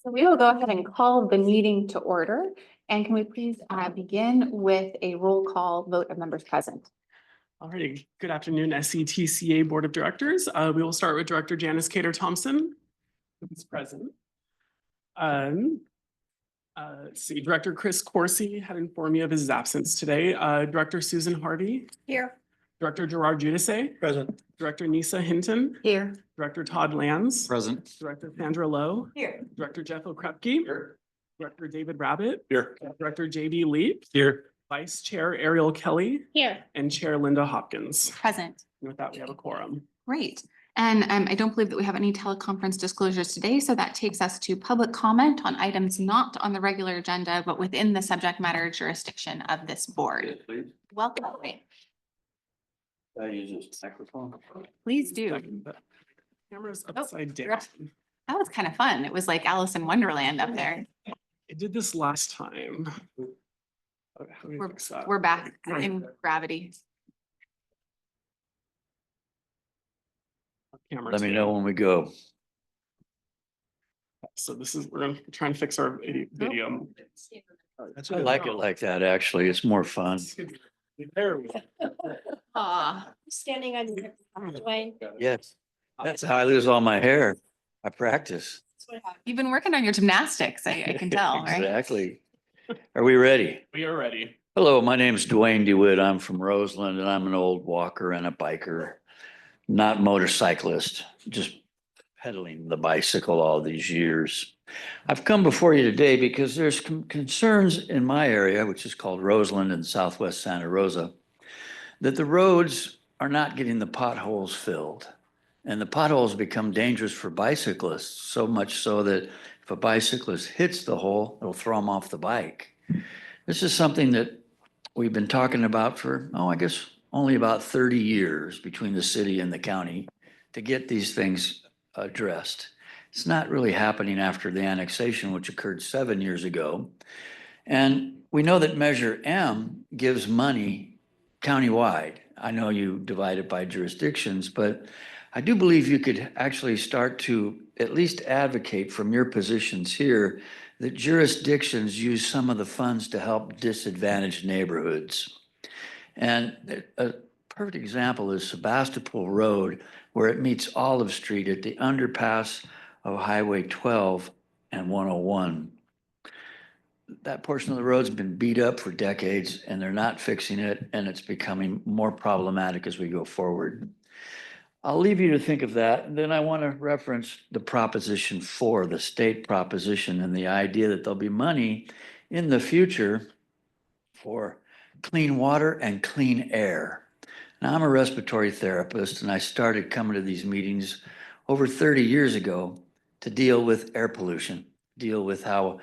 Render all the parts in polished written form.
So we will go ahead and call the meeting to order. And can we please begin with a roll call vote of members present? Alrighty, good afternoon, SCTCA Board of Directors. We will start with Director Janice Cater Thompson, who's present. Let's see, Director Chris Corsi had informed me of his absence today. Director Susan Harvey. Here. Director Gerard Giudice. Present. Director Nisa Hinton. Here. Director Todd Lands. Present. Director Sandra Lowe. Here. Director Jeff Okrepke. Here. Director David Rabbit. Here. Director JB Leap. Here. Vice Chair Ariel Kelly. Here. And Chair Linda Hopkins. Present. And with that, we have a quorum. Great. And I don't believe that we have any teleconference disclosures today, so that takes us to public comment on items not on the regular agenda, but within the subject matter jurisdiction of this board. Please. Welcome. I use this microphone. Please do. The camera's upside down. you're- That was kind of fun. It was like Alice in Wonderland up there. I did this last time. How do we fix that? We're back in gravity. Camera Let me two. know when we go. So this is, we're trying to fix our video. I like it like that, actually. It's more fun. There we go. Aw, Standing on your Dwayne. Yes, that's how I lose all my hair. I practice. That's what happened. you've been working on your gymnastics, I can tell, right? Exactly. Are we ready? We are ready. Hello, my name is Dwayne DeWitt. I'm from Roseland and I'm an old walker and a biker. Not motorcyclist, just pedaling the bicycle all these years. I've come before you today because there's concerns in my area, which is called Roseland and Southwest Santa Rosa, that the roads are not getting the potholes filled. And the potholes become dangerous for bicyclists, so much so that if a bicyclist hits the hole, it'll throw him off the bike. This is something that we've been talking about for, I guess, only about 30 years between the city and the county to get these things addressed. It's not really happening after the annexation, which occurred 7 years ago. And we know that Measure M gives money countywide. I know you divide it by jurisdictions, but I do believe you could actually start to at least advocate from your positions here that jurisdictions use some of the funds to help disadvantaged neighborhoods. And a perfect example is Sebastopol Road, where it meets Olive Street at the underpass of Highway 12 and 101. That portion of the road's been beat up for decades and they're not fixing it, and it's becoming more problematic as we go forward. I'll leave you to think of that. And then I want to reference the Proposition 4, the state proposition, and the idea that there'll be money in the future for clean water and clean air. Now, I'm a respiratory therapist, and I started coming to these meetings over 30 years ago to deal with air pollution, deal with how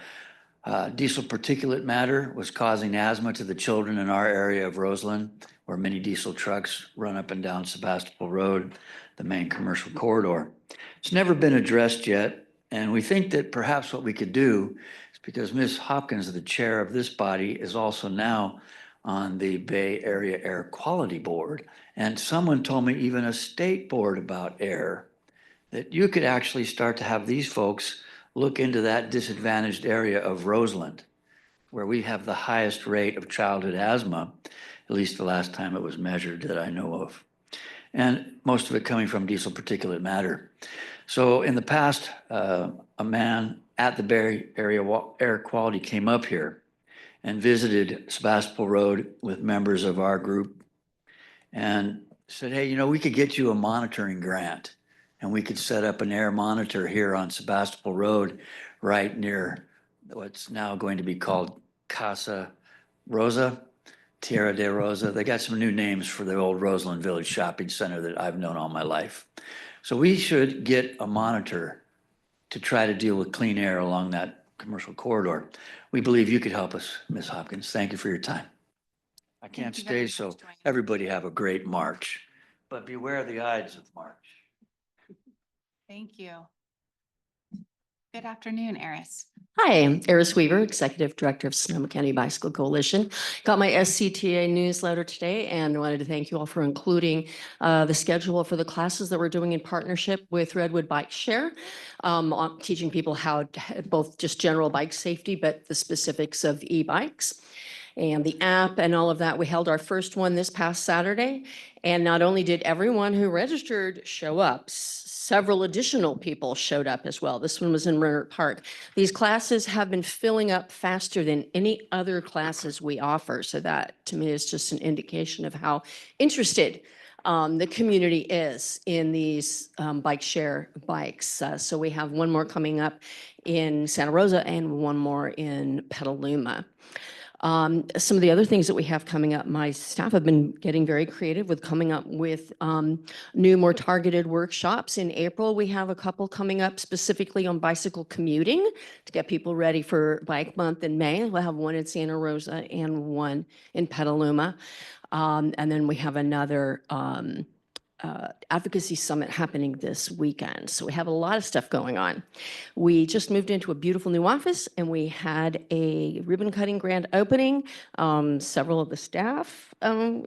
diesel particulate matter was causing asthma to the children in our area of Roseland, where many diesel trucks run up and down Sebastopol Road, the main commercial corridor. It's never been addressed yet, and we think that perhaps what we could do is, because Ms. Hopkins, the chair of this body, is also now on the Bay Area Air Quality Board, and someone told me even a state board about air, that you could actually start to have these folks look into that disadvantaged area of Roseland, where we have the highest rate of childhood asthma, at least the last time it was measured that I know of. And most of it coming from diesel particulate matter. So in the past, a man at the Bay Area Air Quality came up here and visited Sebastopol Road with members of our group and said, hey, we could get you a monitoring grant and we could set up an air monitor here on Sebastopol Road right near what's now going to be called Casa Rosa, Tierra de Rosa. They got some new names for the old Roseland Village Shopping Center that I've known all my life. So we should get a monitor to try to deal with clean air along that commercial corridor. We believe you could help us, Ms. Hopkins. Thank you for your time. I can't you very stay, much, so Dwayne. everybody have a great March, but beware the Ides of March. Thank you. Good afternoon, Eris. Hi, I'm Eris Weaver, Executive Director of Sonoma County Bicycle Coalition. Got my SCTA newsletter today and wanted to thank you all for including the schedule for the classes that we're doing in partnership with Redwood Bike Share, on teaching people how to, both just general bike safety, but the specifics of e-bikes and the app and all of that. We held our first one this past Saturday. And not only did everyone who registered show up, several additional people showed up as well. This one was in Renner Park. These classes have been filling up faster than any other classes we offer. So that to me is just an indication of how interested the community is in these bike share bikes. So we have one more coming up in Santa Rosa and one more in Petaluma. Some of the other things that we have coming up, my staff have been getting very creative with coming up with new, more targeted workshops. In April, we have a couple coming up specifically on bicycle commuting to get people ready for Bike Month in May. We'll have one in Santa Rosa and one in Petaluma. And then we have another Advocacy Summit happening this weekend. So we have a lot of stuff going on. We just moved into a beautiful new office and we had a ribbon cutting grand opening. Several of the staff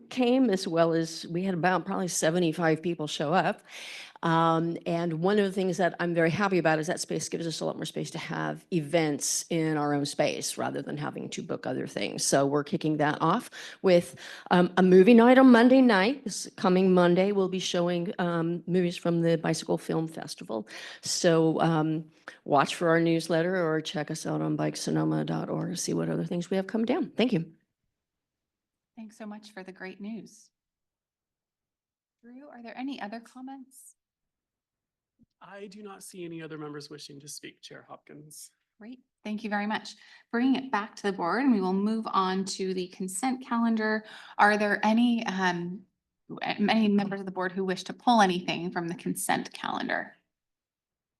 came, as well as we had about probably 75 people show up. And one of the things that I'm very happy about is that space gives us a lot more space to have events in our own space rather than having to book other things. So we're kicking that off with a movie night on Monday night. This coming Monday, we'll be showing movies from the Bicycle Film Festival. So watch for our newsletter or check us out on bikesonoma.org to see what other things we have coming down. Thank you. Thanks so much for the great news. Drew, are there any other comments? I do not see any other members wishing to speak, Chair Hopkins. Great, thank you very much. Bringing it back to the board, and we will move on to the consent calendar. Are there any members of the board who wish to pull anything from the consent calendar?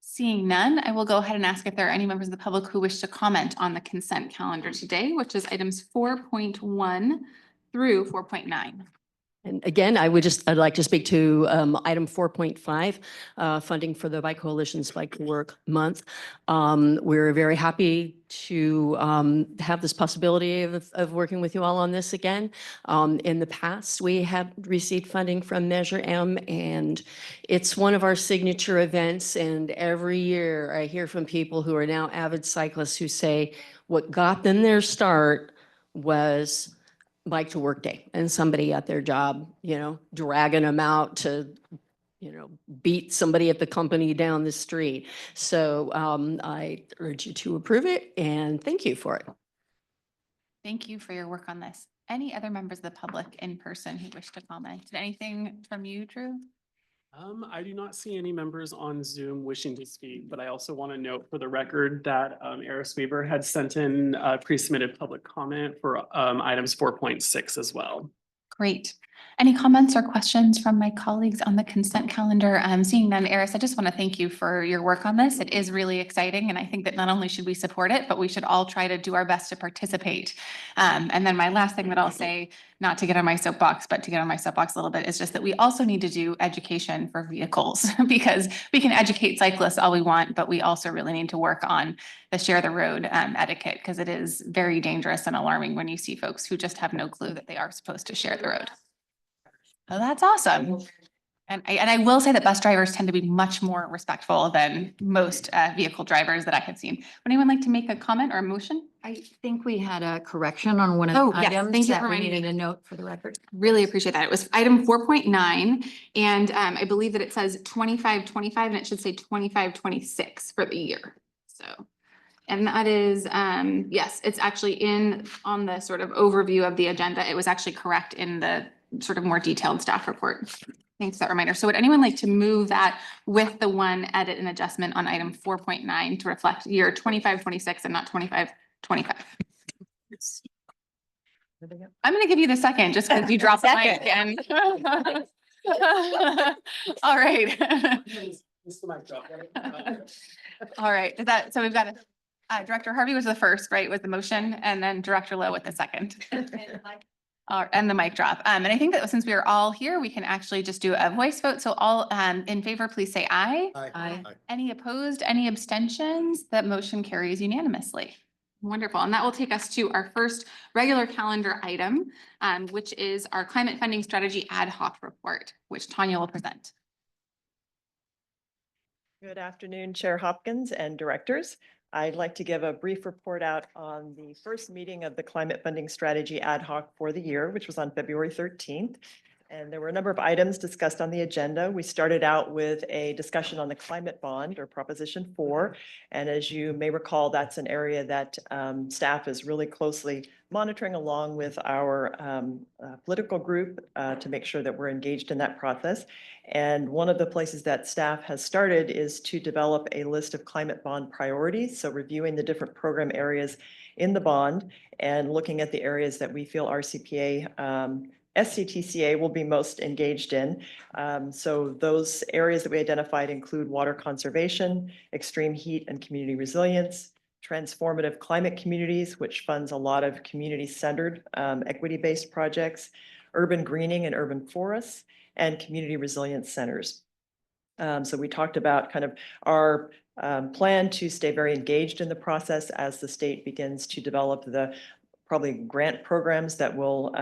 Seeing none, I will go ahead and ask if there are any members of the public who wish to comment on the consent calendar today, which is items 4.1 through 4.9. And again, I'd like to speak to item 4.5, funding for the Bike Coalition's Bike to Work Month. We're very happy to have this possibility of working with you all on this again. In the past, we have received funding from Measure M, and it's one of our signature events. And every year I hear from people who are now avid cyclists who say what got them their start was Bike to Work Day and somebody at their job, dragging them out to, beat somebody at the company down the street. So I urge you to approve it and thank you for it. Thank you for your work on this. Any other members of the public in person who wish to comment? Anything from you, Drew? I do not see any members on Zoom wishing to speak, but I also want to note for the record that Eris Weaver had sent in a pre-submitted public comment for items 4.6 as well. Great. Any comments or questions from my colleagues on the consent calendar? Seeing none, Eris, I just want to thank you for your work on this. It is really exciting. And I think that not only should we support it, but we should all try to do our best to participate. And then my last thing that I'll say, not to get on my soapbox, but to get on my soapbox a little bit, is just that we also need to do education for vehicles because we can educate cyclists all we want, but we also really need to work on the share the road etiquette, because it is very dangerous and alarming when you see folks who just have no clue that they are supposed to share the road. Oh, that's awesome. And I will say that bus drivers tend to be much more respectful than most vehicle drivers that I have seen. Would anyone like to make a comment or a motion? I think we had a correction on one of Oh, the yes, items thank you that for we reminding me. needed a note for the record. Really appreciate that. It was item 4.9, and I believe that it says 25-25, and it should say 25-26 for the year. So, and that is, yes, it's actually on the sort of overview of the agenda. It was actually correct in the sort of more detailed staff report. Thanks for that reminder. So would anyone like to move that with the one edit and adjustment on item 4.9 to reflect year 25-26 and not 25-25? I'm going to give you the second just because you dropped the mic and. All right. All right. So we've got Director Harvey was the first, right, with the motion, and then Director Lowe with the second. And the mic drop. And I think that since we are all here, we can actually just do a voice vote. So all in favor, please say aye. Aye. Any opposed, any abstentions? That motion carries unanimously. Wonderful. And that will take us to our first regular calendar item, which is our climate funding strategy ad hoc report, which Tanya will present. Good afternoon, Chair Hopkins and directors. I'd like to give a brief report out on the first meeting of the Climate Funding Strategy Ad Hoc for the year, which was on February 13th. And there were a number of items discussed on the agenda. We started out with a discussion on the climate bond or Proposition 4. And as you may recall, that's an area that staff is really closely monitoring along with our political group to make sure that we're engaged in that process. And one of the places that staff has started is to develop a list of climate bond priorities. So reviewing the different program areas in the bond and looking at the areas that we feel RCPA SCTCA will be most engaged in. So those areas that we identified include water conservation, extreme heat and community resilience, transformative climate communities, which funds a lot of community-centered equity-based projects, urban greening and urban forests, and community resilience centers. So we talked about kind of our plan to stay very engaged in the process as the state begins to develop the probably grant programs that will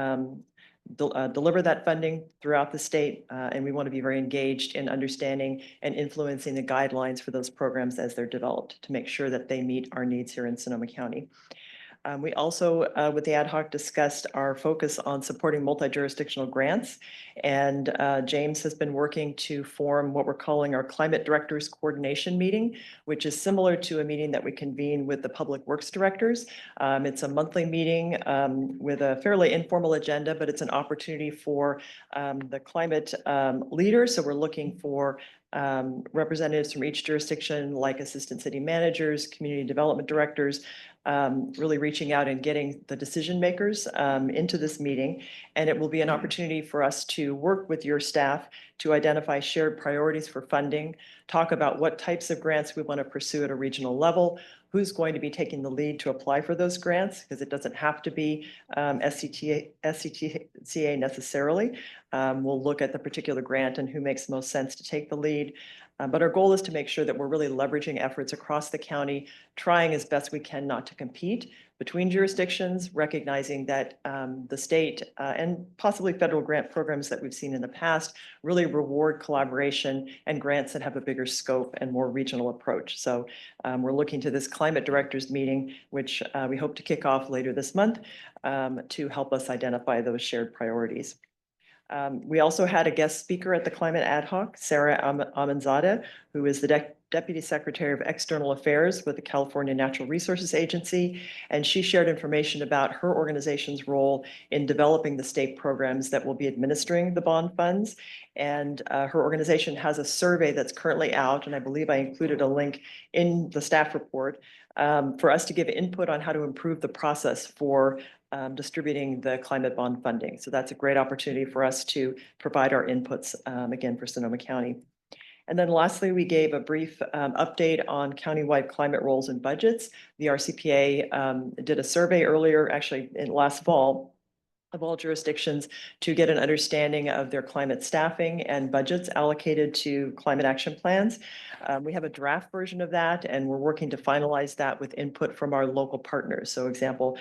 deliver that funding throughout the state. And we want to be very engaged in understanding and influencing the guidelines for those programs as they're developed to make sure that they meet our needs here in Sonoma County. We also, with the ad hoc, discussed our focus on supporting multi-jurisdictional grants. And James has been working to form what we're calling our Climate Directors Coordination Meeting, which is similar to a meeting that we convene with the Public Works Directors. It's a monthly meeting with a fairly informal agenda, but it's an opportunity for the climate leaders. So we're looking for representatives from each jurisdiction, like assistant city managers, community development directors, really reaching out and getting the decision makers into this meeting. And it will be an opportunity for us to work with your staff to identify shared priorities for funding, talk about what types of grants we want to pursue at a regional level, who's going to be taking the lead to apply for those grants, because it doesn't have to be SCTCA necessarily. We'll look at the particular grant and who makes most sense to take the lead. But our goal is to make sure that we're really leveraging efforts across the county, trying as best we can not to compete between jurisdictions, recognizing that the state and possibly federal grant programs that we've seen in the past really reward collaboration and grants that have a bigger scope and more regional approach. So we're looking to this climate directors meeting, which we hope to kick off later this month to help us identify those shared priorities. We also had a guest speaker at the Climate Ad Hoc, Sarah Amanzadeh, who is the Deputy Secretary of External Affairs with the California Natural Resources Agency, and she shared information about her organization's role in developing the state programs that will be administering the bond funds. And her organization has a survey that's currently out, and I believe I included a link in the staff report for us to give input on how to improve the process for distributing the climate bond funding. So that's a great opportunity for us to provide our inputs again for Sonoma County. And then lastly, we gave a brief update on countywide climate roles and budgets. The RCPA did a survey earlier, actually in last fall, of all jurisdictions to get an understanding of their climate staffing and budgets allocated to climate action plans. We have a draft version of that, and we're working to finalize that with input from our local partners. So example,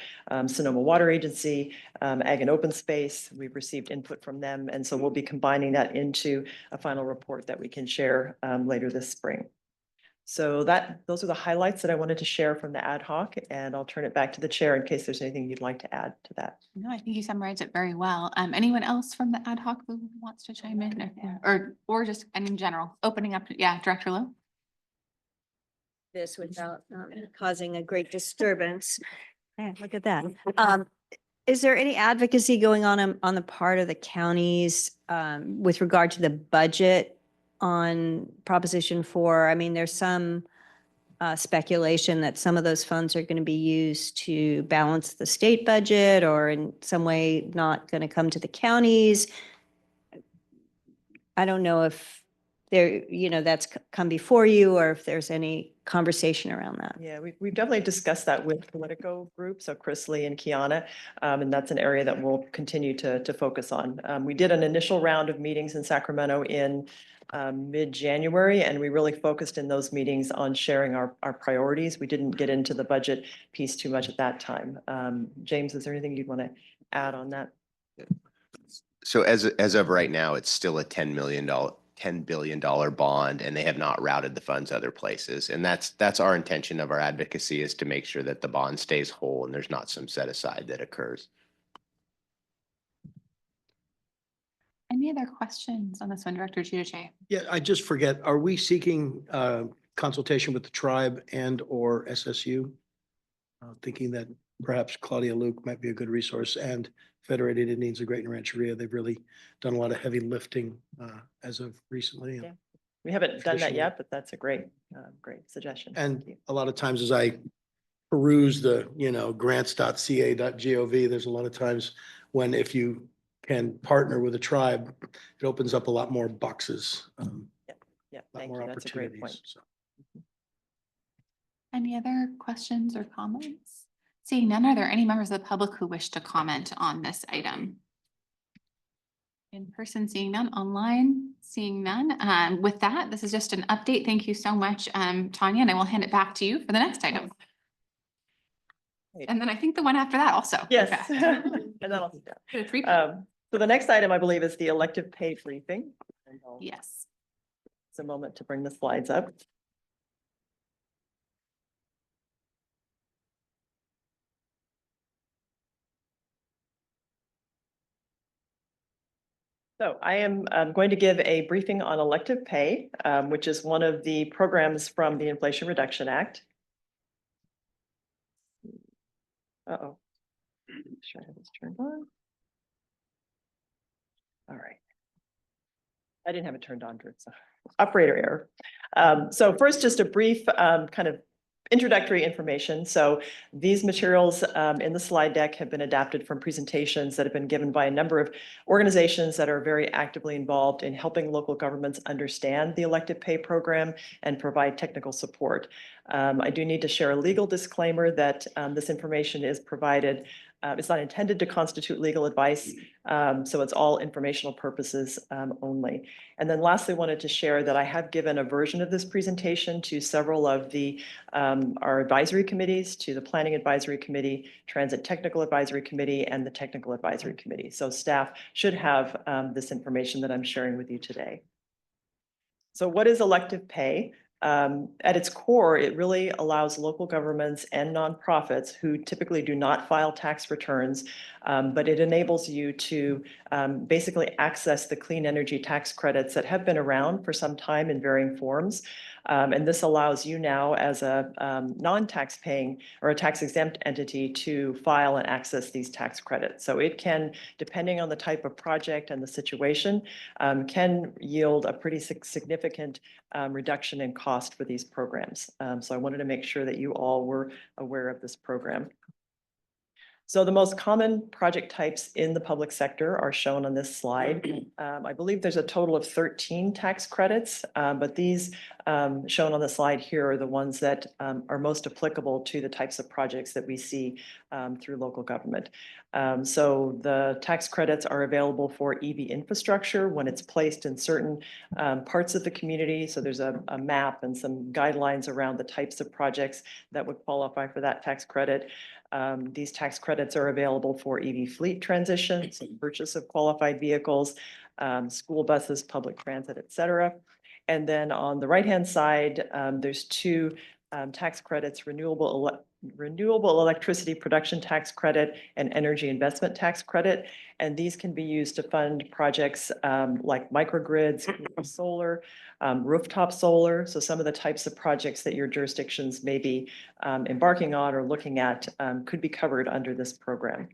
Sonoma Water Agency, Ag and Open Space, we've received input from them. And so we'll be combining that into a final report that we can share later this spring. So those are the highlights that I wanted to share from the ad hoc, and I'll turn it back to the chair in case there's anything you'd like to add to that. No, I think you summarized it very well. Anyone else from the ad hoc who wants to chime in or just and in general, opening up? Yeah, Director Lowe. This without causing a great disturbance. Yeah, look at that. Is there any advocacy going on the part of the counties with regard to the budget on Proposition 4? I mean, there's some speculation that some of those funds are going to be used to balance the state budget or in some way not going to come to the counties. I don't know if there, that's come before you, or if there's any conversation around that. Yeah, we've definitely discussed that with Politico Group, so Chris Lee and Kiana, and that's an area that we'll continue to focus on. We did an initial round of meetings in Sacramento in mid-January, and we really focused in those meetings on sharing our priorities. We didn't get into the budget piece too much at that time. James, is there anything you'd want to add on that? So as of right now, it's still a $10 billion bond, and they have not routed the funds other places. And that's our intention of our advocacy, is to make sure that the bond stays whole and there's not some set aside that occurs. Any other questions on this one, Director Giudice? Yeah, I just forget, are we seeking consultation with the tribe and or SSU? Thinking that perhaps Claudia Luke might be a good resource, and Federated Indians of Great Rancheria. They've really done a lot of heavy lifting as of recently. Yeah. We haven't done that Traditionally. yet, but that's a great suggestion. And Thank you. a lot of times as I peruse the, grants.ca.gov, there's a lot of times when if you can partner with a tribe, it opens up a lot more boxes, a Yeah, lot thank more you. That's a great point. opportunities. So. Any other questions or comments? Seeing none, are there any members of the public who wish to comment on this item? In person, seeing none. Online, seeing none. With that, this is just an update. Thank you so much, Tanya, and I will hand it back to you for the next item. Great. And then I think the one after that also. in Yes. fact. And then I'll sit down. Three. So the next item, I believe, is the elective pay briefing. And Yes. It's a moment to bring the slides up. So I am going to give a briefing on elective pay, which is one of the programs from the Inflation Reduction Act. Uh-oh. Make sure I have this turned on. All right. I didn't have it turned on, Drew, so operator error. So first, just a brief kind of introductory information. So these materials in the slide deck have been adapted from presentations that have been given by a number of organizations that are very actively involved in helping local governments understand the elective pay program and provide technical support. I do need to share a legal disclaimer that this information is provided. It's not intended to constitute legal advice, so it's all informational purposes only. And then lastly, wanted to share that I have given a version of this presentation to several of the our advisory committees, to the Planning Advisory Committee, Transit Technical Advisory Committee, and the Technical Advisory Committee. So staff should have this information that I'm sharing with you today. So what is elective pay? At its core, it really allows local governments and nonprofits who typically do not file tax returns, but it enables you to basically access the clean energy tax credits that have been around for some time in varying forms. And this allows you now as a non-tax paying or a tax exempt entity to file and access these tax credits. So it can, depending on the type of project and the situation, can yield a pretty significant reduction in cost for these programs. So I wanted to make sure that you all were aware of this program. So the most common project types in the public sector are shown on this slide. I believe there's a total of 13 tax credits, but these shown on the slide here are the ones that are most applicable to the types of projects that we see through local government. So the tax credits are available for EV infrastructure when it's placed in certain parts of the community. So there's a map and some guidelines around the types of projects that would qualify for that tax credit. These tax credits are available for EV fleet transition, so purchase of qualified vehicles, school buses, public transit, et cetera. And then on the right-hand side, there's two tax credits, renewable electricity production tax credit and energy investment tax credit. And these can be used to fund projects like microgrids, solar, rooftop solar. So some of the types of projects that your jurisdictions may be embarking on or looking at could be covered under this program.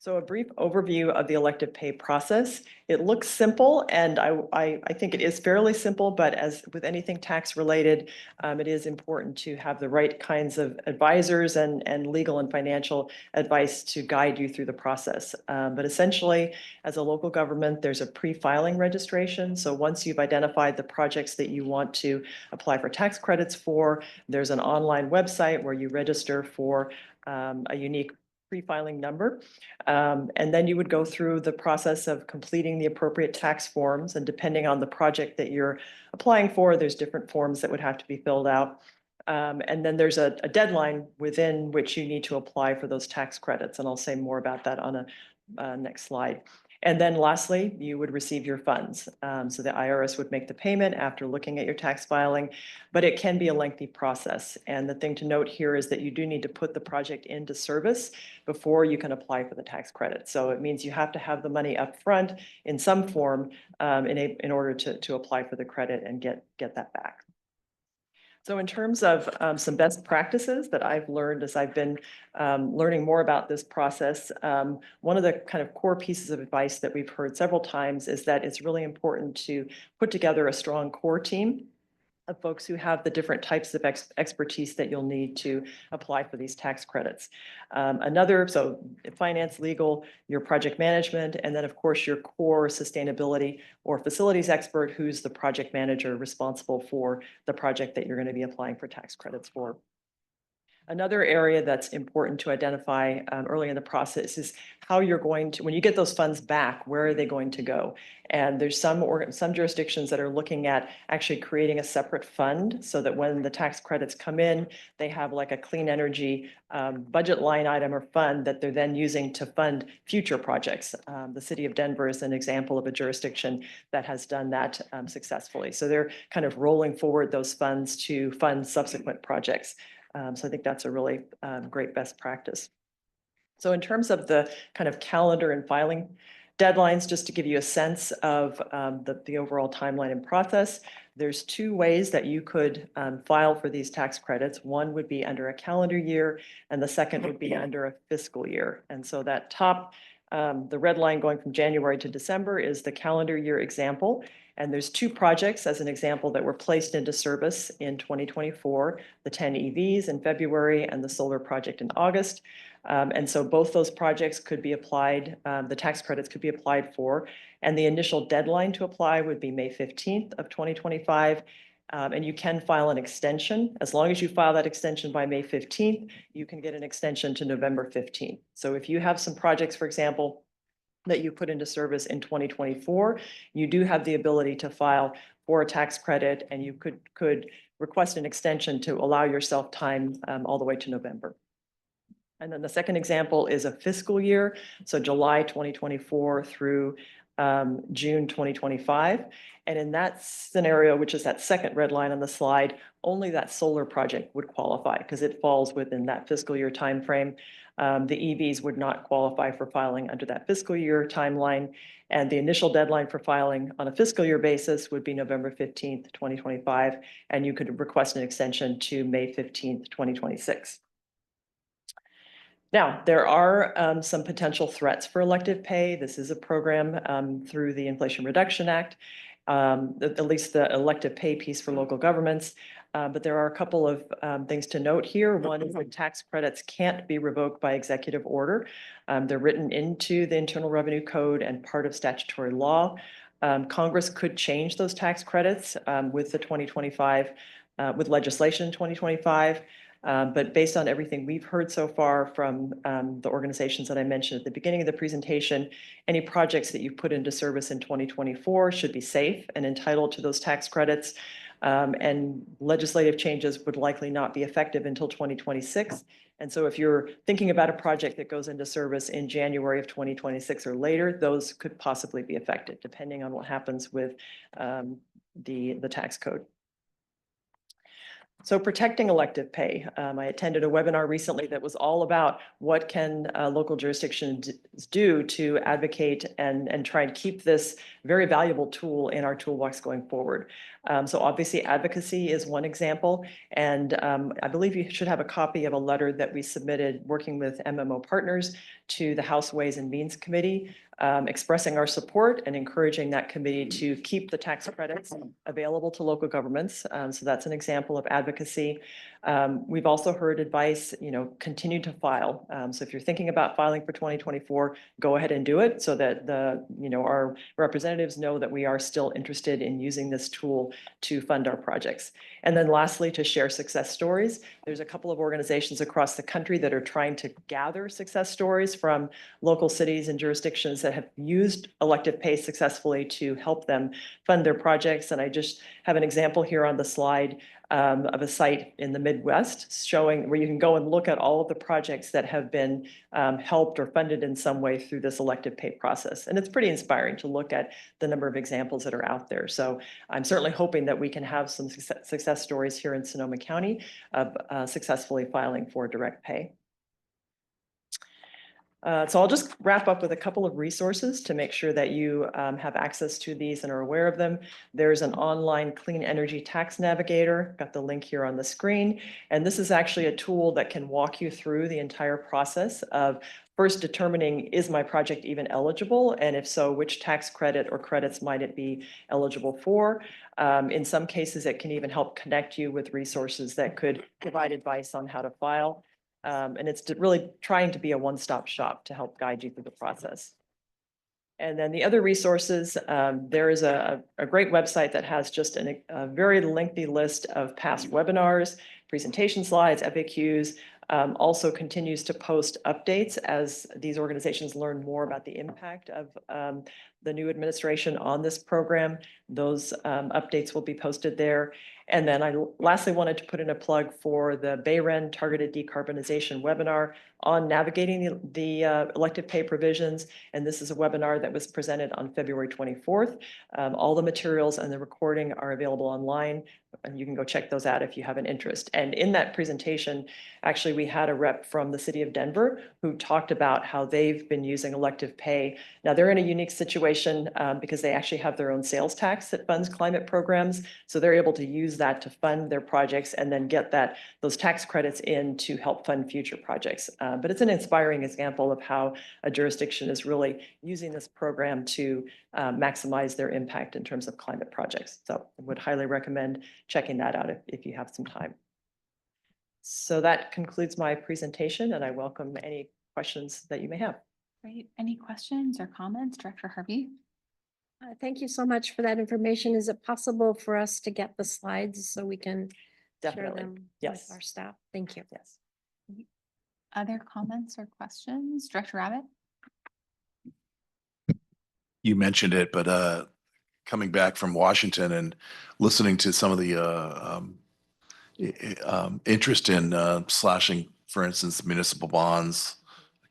So a brief overview of the elective pay process. It looks simple, and I think it is fairly simple, but as with anything tax related, it is important to have the right kinds of advisors and legal and financial advice to guide you through the process. But essentially, as a local government, there's a pre-filing registration. So once you've identified the projects that you want to apply for tax credits for, there's an online website where you register for a unique pre-filing number. And then you would go through the process of completing the appropriate tax forms. And depending on the project that you're applying for, there's different forms that would have to be filled out. And then there's a deadline within which you need to apply for those tax credits. And I'll say more about that on a next slide. And then lastly, you would receive your funds. So the IRS would make the payment after looking at your tax filing, but it can be a lengthy process. And the thing to note here is that you do need to put the project into service before you can apply for the tax credit. So it means you have to have the money up front in some form in order to apply for the credit and get that back. So in terms of some best practices that I've learned as I've been learning more about this process, one of the kind of core pieces of advice that we've heard several times is that it's really important to put together a strong core team of folks who have the different types of expertise that you'll need to apply for these tax credits. So finance, legal, your project management, and then of course your core sustainability or facilities expert who's the project manager responsible for the project that you're going to be applying for tax credits for. Another area that's important to identify early in the process is how you're going to, when you get those funds back, where are they going to go? And there's some jurisdictions that are looking at actually creating a separate fund so that when the tax credits come in, they have like a clean energy budget line item or fund that they're then using to fund future projects. The city of Denver is an example of a jurisdiction that has done that successfully. So they're kind of rolling forward those funds to fund subsequent projects. So I think that's a really great best practice. So in terms of the kind of calendar and filing deadlines, just to give you a sense of the overall timeline and process, there's two ways that you could file for these tax credits. One would be under a calendar year, and the second would be under a fiscal year. And so that top, the red line going from January to December is the calendar year example. And there's two projects as an example that were placed into service in 2024, the 10 EVs in February and the solar project in August. And so both those projects could be applied, the tax credits could be applied for, and the initial deadline to apply would be May 15th of 2025. And you can file an extension. As long as you file that extension by May 15th, you can get an extension to November 15th. So if you have some projects, for example, that you put into service in 2024, you do have the ability to file for a tax credit, and you could request an extension to allow yourself time all the way to November. And then the second example is a fiscal year, so July 2024 through June 2025. And in that scenario, which is that second red line on the slide, only that solar project would qualify because it falls within that fiscal year timeframe. The EVs would not qualify for filing under that fiscal year timeline. And the initial deadline for filing on a fiscal year basis would be November 15th, 2025. And you could request an extension to May 15th, 2026. Now, there are some potential threats for elective pay. This is a program through the Inflation Reduction Act, at least the elective pay piece for local governments. But there are a couple of things to note here. One is that tax credits can't be revoked by executive order. They're written into the Internal Revenue Code and part of statutory law. Congress could change those tax credits with the 2025, with legislation in 2025. But based on everything we've heard so far from the organizations that I mentioned at the beginning of the presentation, any projects that you've put into service in 2024 should be safe and entitled to those tax credits. And legislative changes would likely not be effective until 2026. And so if you're thinking about a project that goes into service in January of 2026 or later, those could possibly be affected depending on what happens with the tax code. So protecting elective pay. I attended a webinar recently that was all about what can local jurisdictions do to advocate and try and keep this very valuable tool in our toolbox going forward. So obviously advocacy is one example. And I believe you should have a copy of a letter that we submitted working with MMO partners to the House Ways and Means Committee, expressing our support and encouraging that committee to keep the tax credits available to local governments. So that's an example of advocacy. We've also heard advice, continue to file. So if you're thinking about filing for 2024, go ahead and do it so that our representatives know that we are still interested in using this tool to fund our projects. And then lastly, to share success stories. There's a couple of organizations across the country that are trying to gather success stories from local cities and jurisdictions that have used elective pay successfully to help them fund their projects. And I just have an example here on the slide of a site in the Midwest showing where you can go and look at all of the projects that have been helped or funded in some way through this elective pay process. And it's pretty inspiring to look at the number of examples that are out there. So I'm certainly hoping that we can have some success stories here in Sonoma County of successfully filing for direct pay. So I'll just wrap up with a couple of resources to make sure that you have access to these and are aware of them. There's an online clean energy tax navigator, got the link here on the screen. And this is actually a tool that can walk you through the entire process of first determining, is my project even eligible? And if so, which tax credit or credits might it be eligible for? In some cases, it can even help connect you with resources that could provide advice on how to file. And it's really trying to be a one-stop shop to help guide you through the process. And then the other resources, there is a great website that has just a very lengthy list of past webinars, presentation slides, FAQs, also continues to post updates as these organizations learn more about the impact of the new administration on this program. Those updates will be posted there. And then I lastly wanted to put in a plug for the BayREN Targeted Decarbonization webinar on navigating the elective pay provisions. And this is a webinar that was presented on February 24th. All the materials and the recording are available online, and you can go check those out if you have an interest. And in that presentation, actually, we had a rep from the city of Denver who talked about how they've been using elective pay. Now, they're in a unique situation because they actually have their own sales tax that funds climate programs. So they're able to use that to fund their projects and then get those tax credits in to help fund future projects. But it's an inspiring example of how a jurisdiction is really using this program to maximize their impact in terms of climate projects. So I would highly recommend checking that out if you have some time. So that concludes my presentation, and I welcome any questions that you may have. Great. Any questions or comments, Director Harvey? Thank you so much for that information. Is it possible for us to get the slides so we can share Definitely. them Yes. with our staff? Thank you. Yes. Other comments or questions? Director Rabbit? You mentioned it, but coming back from Washington and listening to some of the interest in slashing, for instance, municipal bonds,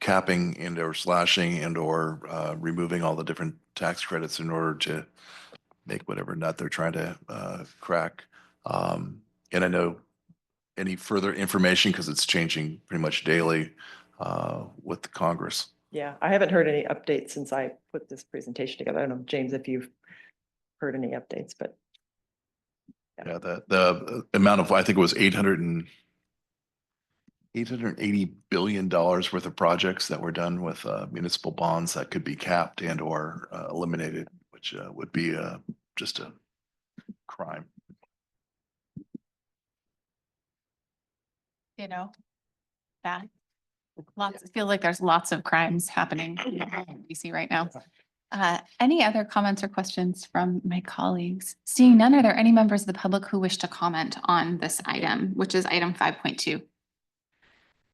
capping and or slashing and or removing all the different tax credits in order to make whatever nut they're trying to crack. And I know any further information, because it's changing pretty much daily with the Congress. Yeah, I haven't heard any updates since I put this presentation together. I don't know, James, if you've heard any updates, but. Yeah, the amount of, I think it was $880 billion worth of projects that were done with municipal bonds that could be capped and or eliminated, which would be just a crime. That lots, it feels like there's lots of crimes happening in DC right now. Any other comments or questions from my colleagues? Seeing none, are there any members of the public who wish to comment on this item, which is item 5.2?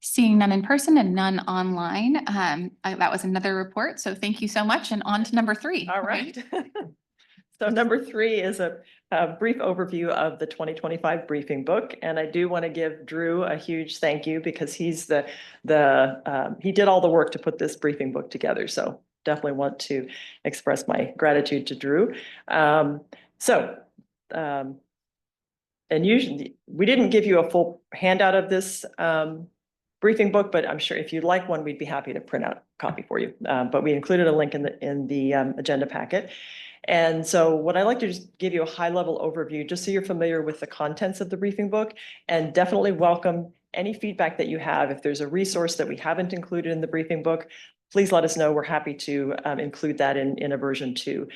Seeing none in person and none online, that was another report. So thank you so much. And on to number 3. All right. So number 3 is a brief overview of the 2025 briefing book. And I do want to give Drew a huge thank you because he's he did all the work to put this briefing book together. So definitely want to express my gratitude to Drew. And usually we didn't give you a full handout of this briefing book, but I'm sure if you'd like one, we'd be happy to print out a copy for you. But we included a link in the agenda packet. And so what I'd like to just give you a high level overview, just so you're familiar with the contents of the briefing book, and definitely welcome any feedback that you have. If there's a resource that we haven't included in the briefing book, please let us know. We're happy to include that in a version 2.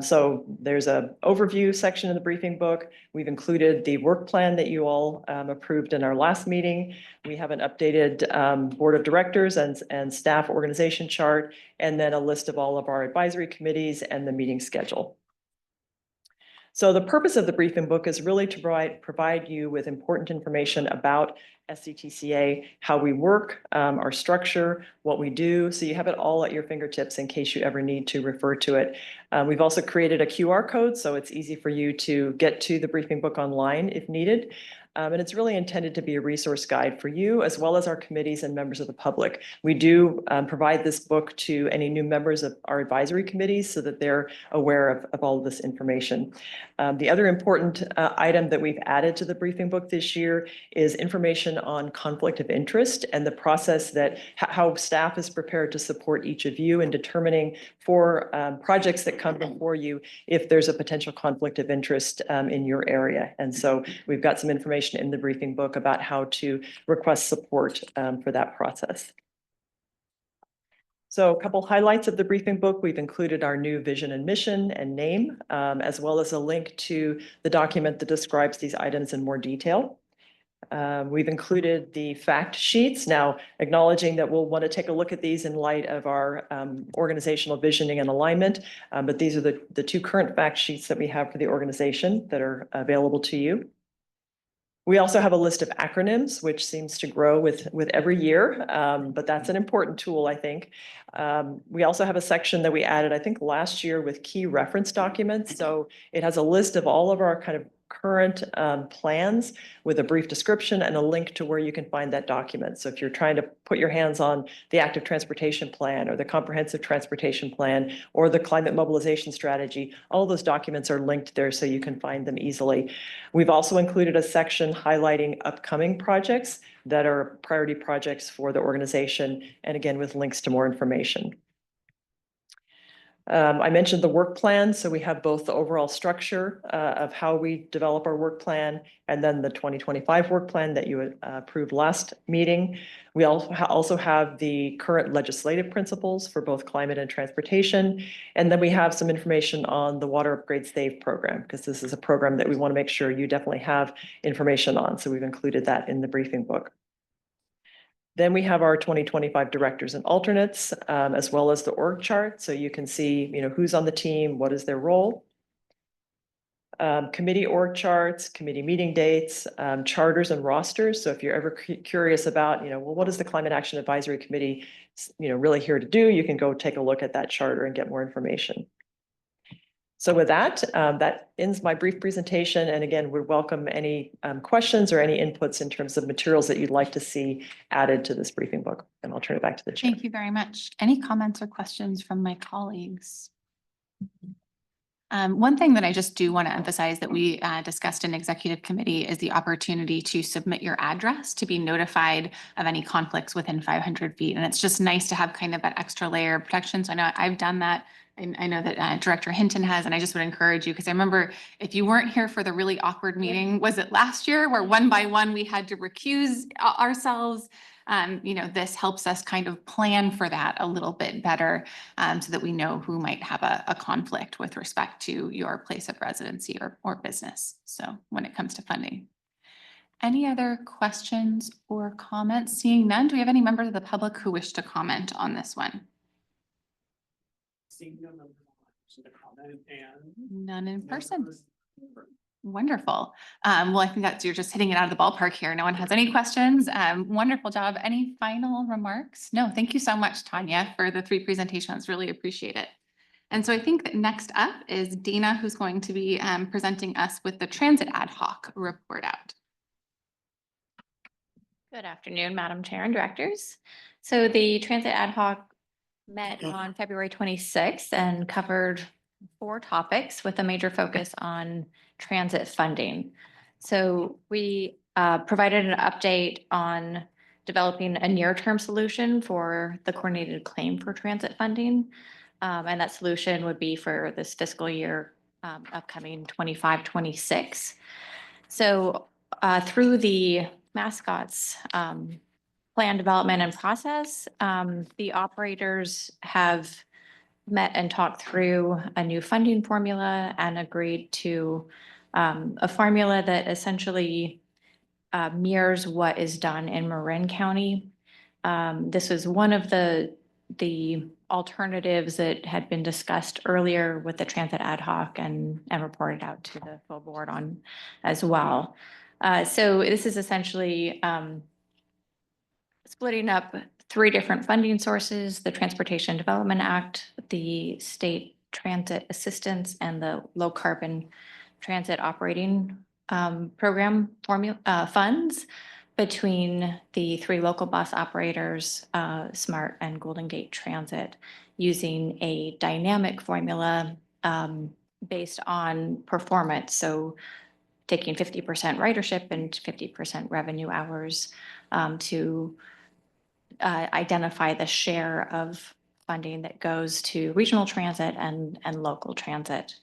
So there's an overview section in the briefing book. We've included the work plan that you all approved in our last meeting. We have an updated board of directors and staff organization chart, and then a list of all of our advisory committees and the meeting schedule. So the purpose of the briefing book is really to provide you with important information about SCTCA, how we work, our structure, what we do. So you have it all at your fingertips in case you ever need to refer to it. We've also created a QR code, so it's easy for you to get to the briefing book online if needed. And it's really intended to be a resource guide for you, as well as our committees and members of the public. We do provide this book to any new members of our advisory committees so that they're aware of all of this information. The other important item that we've added to the briefing book this year is information on conflict of interest and the process that how staff is prepared to support each of you in determining for projects that come before you if there's a potential conflict of interest in your area. And so we've got some information in the briefing book about how to request support for that process. So a couple highlights of the briefing book. We've included our new vision and mission and name, as well as a link to the document that describes these items in more detail. We've included the fact sheets, now acknowledging that we'll want to take a look at these in light of our organizational visioning and alignment. But these are the 2 current fact sheets that we have for the organization that are available to you. We also have a list of acronyms, which seems to grow with every year, but that's an important tool, I think. We also have a section that we added, I think, last year with key reference documents. So it has a list of all of our kind of current plans with a brief description and a link to where you can find that document. So if you're trying to put your hands on the active transportation plan or the comprehensive transportation plan or the climate mobilization strategy, all those documents are linked there so you can find them easily. We've also included a section highlighting upcoming projects that are priority projects for the organization, and again, with links to more information. I mentioned the work plan, so we have both the overall structure of how we develop our work plan and then the 2025 work plan that you approved last meeting. We also have the current legislative principles for both climate and transportation. And then we have some information on the Water Upgrade Save program, because this is a program that we want to make sure you definitely have information on. So we've included that in the briefing book. Then we have our 2025 directors and alternates, as well as the org chart. So you can see, who's on the team, what is their role. Committee org charts, committee meeting dates, charters and rosters. So if you're ever curious about, well, what is the Climate Action Advisory Committee, really here to do, you can go take a look at that charter and get more information. So with that, that ends my brief presentation. And again, we welcome any questions or any inputs in terms of materials that you'd like to see added to this briefing book. And I'll turn it back to the chair. Thank you very much. Any comments or questions from my colleagues? One thing that I just do want to emphasize that we discussed in executive committee is the opportunity to submit your address to be notified of any conflicts within 500 feet. And it's just nice to have kind of that extra layer of protection. So I know I've done that. I know that Director Hinton has, and I just would encourage you, because I remember if you weren't here for the really awkward meeting, was it last year where one by one we had to recuse ourselves? This helps us kind of plan for that a little bit better, so that we know who might have a conflict with respect to your place of residency or business. So when it comes to funding. Any other questions or comments? Seeing none, do we have any members of the public who wish to comment on this one? Seeing no members to comment and None in person. Wonderful. Well, I think you're just hitting it out of the ballpark here. No one has any questions. Wonderful job. Any final remarks? No, thank you so much, Tanya, for the 3 presentations. Really appreciate it. And so I think that next up is Dana, who's going to be presenting us with the transit ad hoc report out. Good afternoon, Madam Chair and directors. So the transit ad hoc met on February 26th and covered 4 topics with a major focus on transit funding. So we provided an update on developing a near-term solution for the coordinated claim for transit funding. And that solution would be for this fiscal year upcoming 25-26. So through the mascots plan development and process, the operators have met and talked through a new funding formula and agreed to a formula that essentially mirrors what is done in Marin County. This was one of the alternatives that had been discussed earlier with the transit ad hoc and reported out to the full board on as well. So this is essentially splitting up 3 different funding sources: the Transportation Development Act, the State Transit Assistance, and the Low Carbon Transit Operating Program funds between the 3 local bus operators, Smart and Golden Gate Transit, using a dynamic formula based on performance. So taking 50% ridership and 50% revenue hours to identify the share of funding that goes to regional transit and local transit.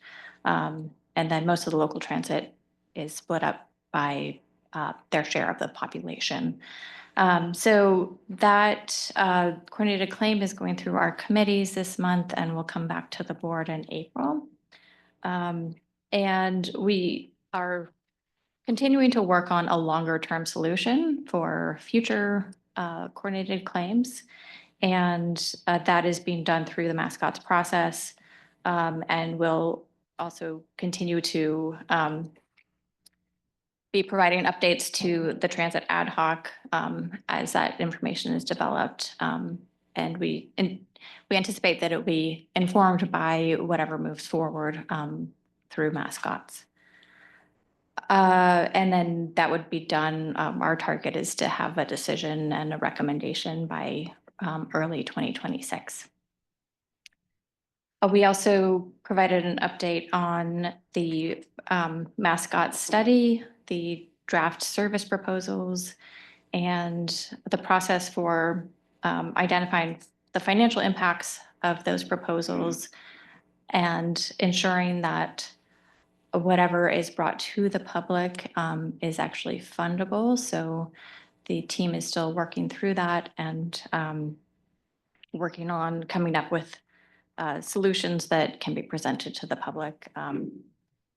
And then most of the local transit is split up by their share of the population. So that coordinated claim is going through our committees this month and will come back to the board in April. And we are continuing to work on a longer term solution for future coordinated claims. And that is being done through the mascots process. And we'll also continue to be providing updates to the transit ad hoc as that information is developed. And we anticipate that it will be informed by whatever moves forward through mascots. And then that would be done. Our target is to have a decision and a recommendation by early 2026. We also provided an update on the mascot study, the draft service proposals, and the process for identifying the financial impacts of those proposals and ensuring that whatever is brought to the public is actually fundable. So the team is still working through that and working on coming up with solutions that can be presented to the public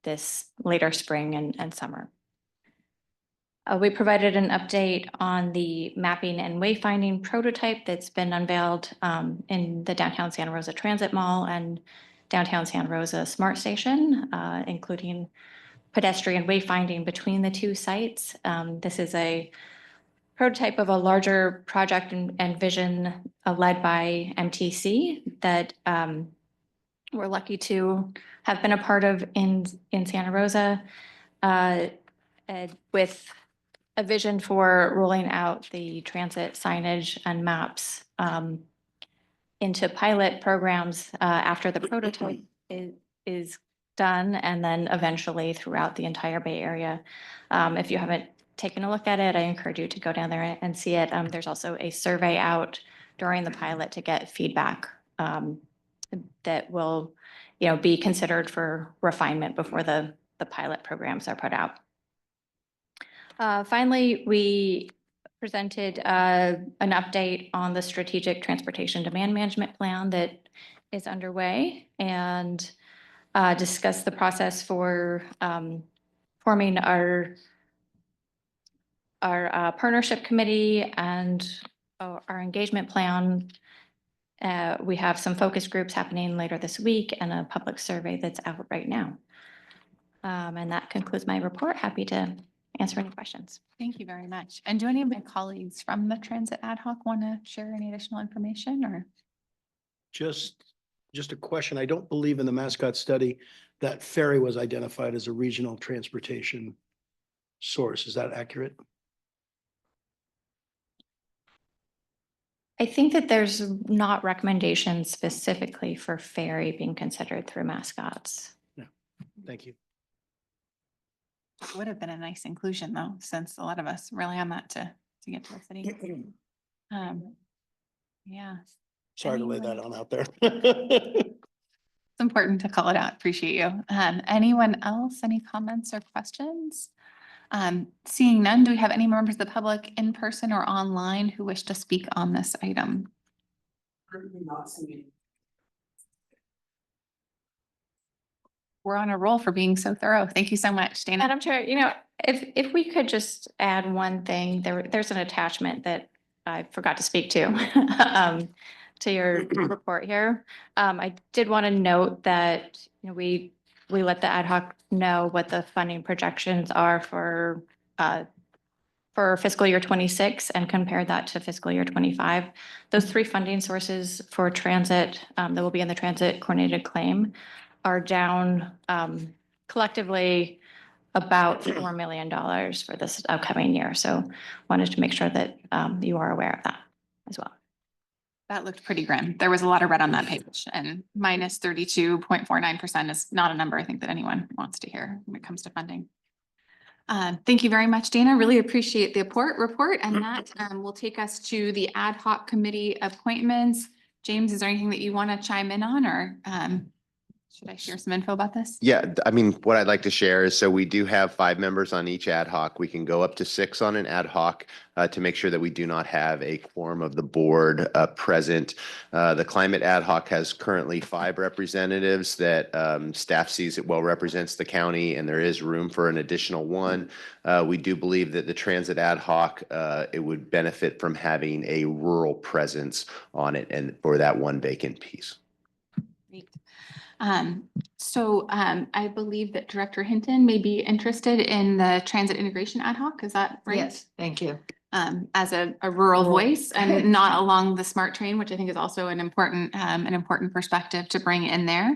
this later spring and summer. We provided an update on the mapping and wayfinding prototype that's been unveiled in the downtown Santa Rosa Transit Mall and downtown Santa Rosa Smart Station, including pedestrian wayfinding between the 2 sites. This is a prototype of a larger project and vision led by MTC that we're lucky to have been a part of in Santa Rosa with a vision for rolling out the transit signage and maps into pilot programs after the prototype is done, and then eventually throughout the entire Bay Area. If you haven't taken a look at it, I encourage you to go down there and see it. There's also a survey out during the pilot to get feedback that will, be considered for refinement before the pilot programs are put out. Finally, we presented an update on the strategic transportation demand management plan that is underway and discussed the process for forming our partnership committee and our engagement plan. We have some focus groups happening later this week and a public survey that's out right now. And that concludes my report. Happy to answer any questions. Thank you very much. And do any of my colleagues from the transit ad hoc want to share any additional information or? Just a question. I don't believe in the mascot study that ferry was identified as a regional transportation source. Is that accurate? I think that there's not recommendations specifically for ferry being considered through mascots. No. Thank you. Would have been a nice inclusion though, since a lot of us rely on that to get to the city. Yeah. Sorry to lay that Anyone? on out there. It's important to call it out. Appreciate you. Anyone else, any comments or questions? Seeing none, do we have any members of the public in person or online who wish to speak on this item? We're on a roll for being so thorough. Thank you so much, Dana. Madam Chair, if we could just add one thing, there's an attachment that I forgot to speak to to your report here. I did want to note that, we let the ad hoc know what the funding projections are for fiscal year 26 and compare that to fiscal year 25. Those three funding sources for transit that will be in the transit coordinated claim are down collectively about $4 million for this upcoming year. So wanted to make sure that you are aware of that as well. That looked pretty grim. There was a lot of red on that page, and minus 32.49% is not a number I think that anyone wants to hear when it comes to funding. Thank you very much, Dana. Really appreciate the report, and that will take us to the ad hoc committee appointments. James, is there anything that you want to chime in on, or should I share some info about this? Yeah, I mean, what I'd like to share is, so we do have 5 members on each ad hoc. We can go up to 6 on an ad hoc to make sure that we do not have a quorum of the board present. The climate ad hoc has currently 5 representatives that staff sees it well represents the county, and there is room for an additional 1. We do believe that the transit ad hoc, it would benefit from having a rural presence on it, and for that 1 vacant piece. Great. I believe that Director Hinton may be interested in the transit integration ad hoc. Is that right? Yes, thank you. As a rural voice and not along the SMART train, which I think is also an important perspective to bring in there.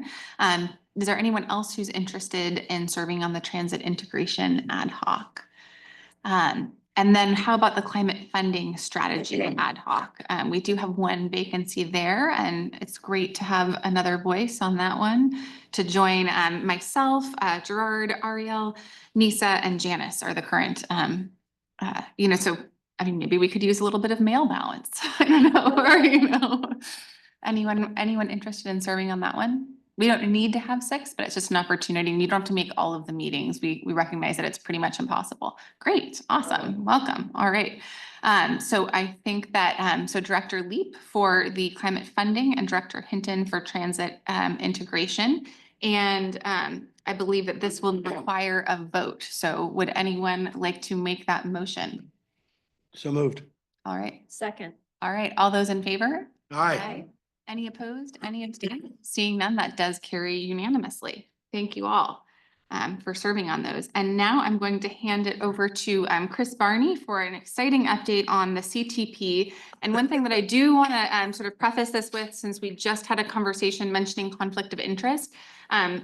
Is there anyone else who's interested in serving on the transit integration ad hoc? And then how about the climate funding strategy ad hoc? We do have 1 vacancy there, and it's great to have another voice on that one to join myself, Gerard, Ariel, Nisa, and Janice are the current, so I mean, maybe we could use a little bit of male balance. I don't know, or, anyone interested in serving on that one? We don't need to have 6, but it's just an opportunity. And you don't have to make all of the meetings. We recognize that it's pretty much impossible. Great. Awesome. Welcome. All right. So I think that, so Director Leap for the climate funding and Director Hinton for transit integration. And I believe that this will require a vote. So would anyone like to make that motion? So moved. All right. Second. All right. All those in favor? Aye. Any opposed? Any abstained? Seeing none, that does carry unanimously. Thank you all for serving on those. And now I'm going to hand it over to Chris Barney for an exciting update on the CTP. And one thing that I do want to sort of preface this with, since we just had a conversation mentioning conflict of interest,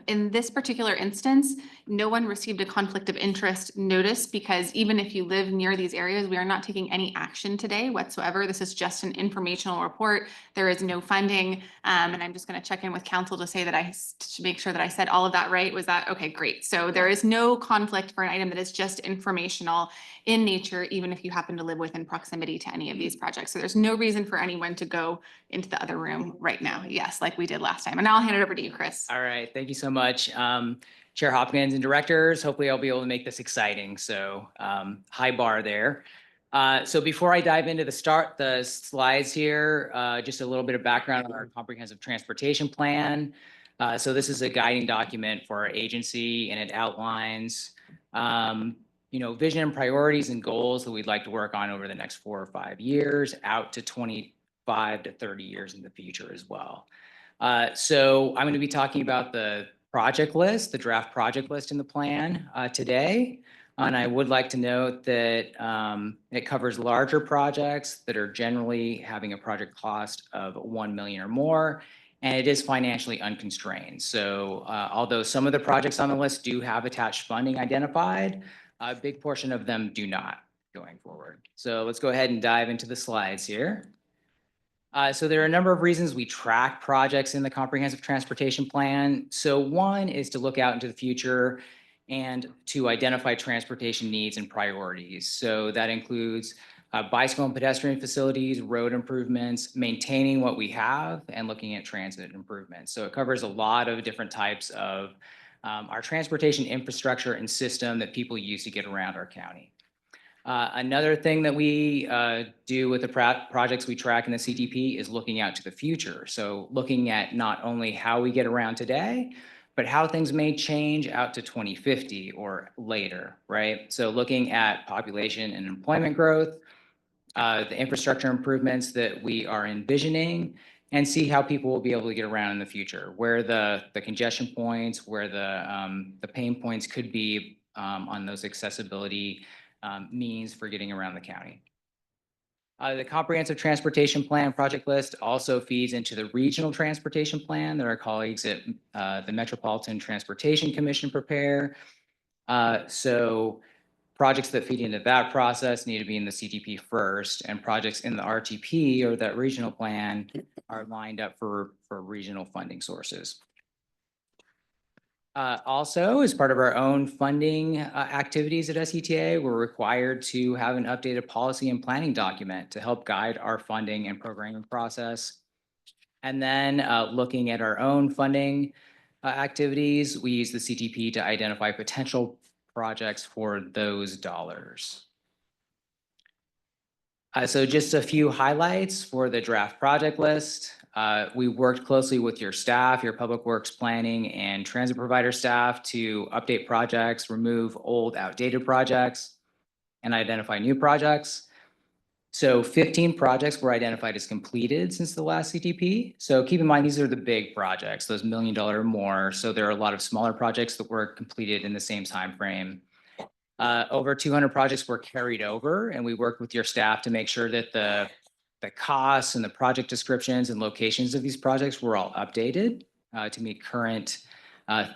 in this particular instance, no one received a conflict of interest notice, because even if you live near these areas, we are not taking any action today whatsoever. This is just an informational report. There is no funding. And I'm just going to check in with council to say that to make sure that I said all of that right. Was that okay? Great. So there is no conflict for an item that is just informational in nature, even if you happen to live within proximity to any of these projects. So there's no reason for anyone to go into the other room right now. Yes, like we did last time. And I'll hand it over to you, Chris. All right, thank you so much. Chair Hopkins and directors, hopefully I'll be able to make this exciting. So high bar there. So before I dive into the slides here, just a little bit of background on our comprehensive transportation plan. So this is a guiding document for our agency, and it outlines vision and priorities and goals that we'd like to work on over the next 4 or 5 years, out to 25 to 30 years in the future as well. So I'm going to be talking about the project list, the draft project list in the plan today. And I would like to note that it covers larger projects that are generally having a project cost of 1 million or more, and it is financially unconstrained. So although some of the projects on the list do have attached funding identified, a big portion of them do not going forward. So let's go ahead and dive into the slides here. So there are a number of reasons we track projects in the comprehensive transportation plan. So one is to look out into the future and to identify transportation needs and priorities. So that includes bicycle and pedestrian facilities, road improvements, maintaining what we have, and looking at transit improvements. So it covers a lot of different types of our transportation infrastructure and system that people use to get around our county. Another thing that we do with the projects we track in the CTP is looking out to the future. So looking at not only how we get around today, but how things may change out to 2050 or later, right? So looking at population and employment growth, the infrastructure improvements that we are envisioning, and see how people will be able to get around in the future, where the congestion points, where the pain points could be on those accessibility means for getting around the county. The comprehensive transportation plan project list also feeds into the regional transportation plan that our colleagues at the Metropolitan Transportation Commission prepare. So projects that feed into that process need to be in the CTP first, and projects in the RTP or that regional plan are lined up for regional funding sources. Also, as part of our own funding activities at SCTA, we're required to have an updated policy and planning document to help guide our funding and programming process. And then looking at our own funding activities, we use the CTP to identify potential projects for those dollars. So just a few highlights for the draft project list. We worked closely with your staff, your public works planning and transit provider staff to update projects, remove old outdated projects, and identify new projects. So 15 projects were identified as completed since the last CTP. So keep in mind, these are the big projects, those $1 million or more. So there are a lot of smaller projects that were completed in the same time frame. Over 200 projects were carried over, and we worked with your staff to make sure that the costs and the project descriptions and locations of these projects were all updated to meet current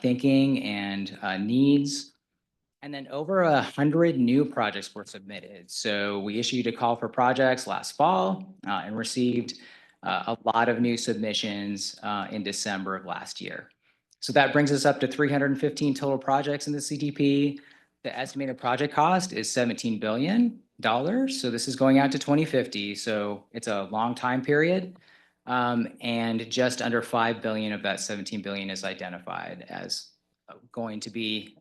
thinking and needs. And then over 100 new projects were submitted. So we issued a call for projects last fall and received a lot of new submissions in December of last year. So that brings us up to 315 total projects in the CTP. The estimated project cost is $17 billion. So this is going out to 2050. So it's a long time period. And just under 5 billion of that 17 billion is identified as going to be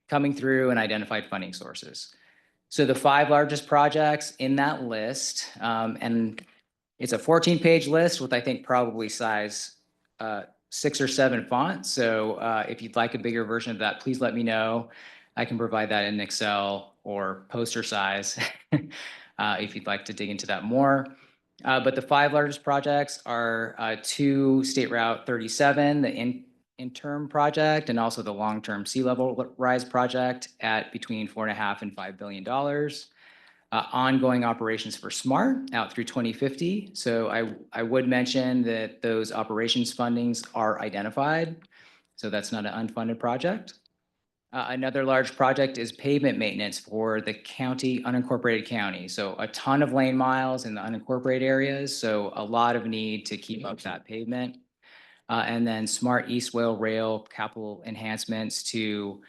coming through and identified funding sources. So the 5 largest projects in that list, and it's a 14-page list with, I think, probably size 6 or 7 fonts. So if you'd like a bigger version of that, please let me know. I can provide that in Excel or poster size if you'd like to dig into that more. But the 5 largest projects are 2 State Route 37, the interim project, and also the long-term sea level rise project at between $4.5 and $5 billion. Ongoing operations for SMART out through 2050. So I would mention that those operations fundings are identified. So that's not an unfunded project. Another large project is pavement maintenance for the county, unincorporated county. So a ton of lane miles in the unincorporated areas. So a lot of need to keep up that pavement. And then smart East Whale Rail capital enhancements to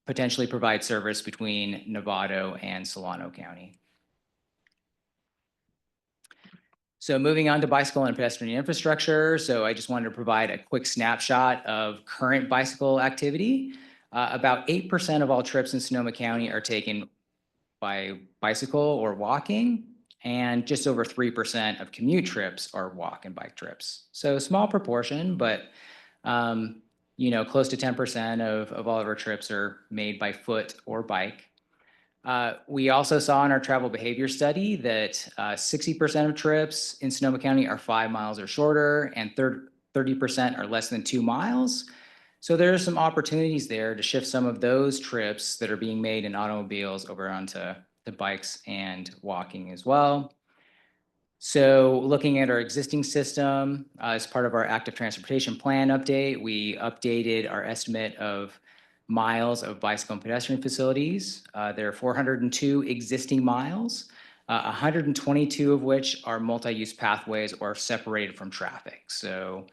potentially provide service between Novato and Solano County. So moving on to bicycle and pedestrian infrastructure. So I just wanted to provide a quick snapshot of current bicycle activity. About 8% of all trips in Sonoma County are taken by bicycle or walking, and just over 3% of commute trips are walk and bike trips. So a small proportion, but close to 10% of all of our trips are made by foot or bike. We also saw in our travel behavior study that 60% of trips in Sonoma County are 5 miles or shorter, and 30% are less than 2 miles. So there are some opportunities there to shift some of those trips that are being made in automobiles over onto the bikes and walking as well. So looking at our existing system, as part of our active transportation plan update, we updated our estimate of miles of bicycle and pedestrian facilities. There are 402 existing miles, 122 of which are multi-use pathways or separated from traffic. So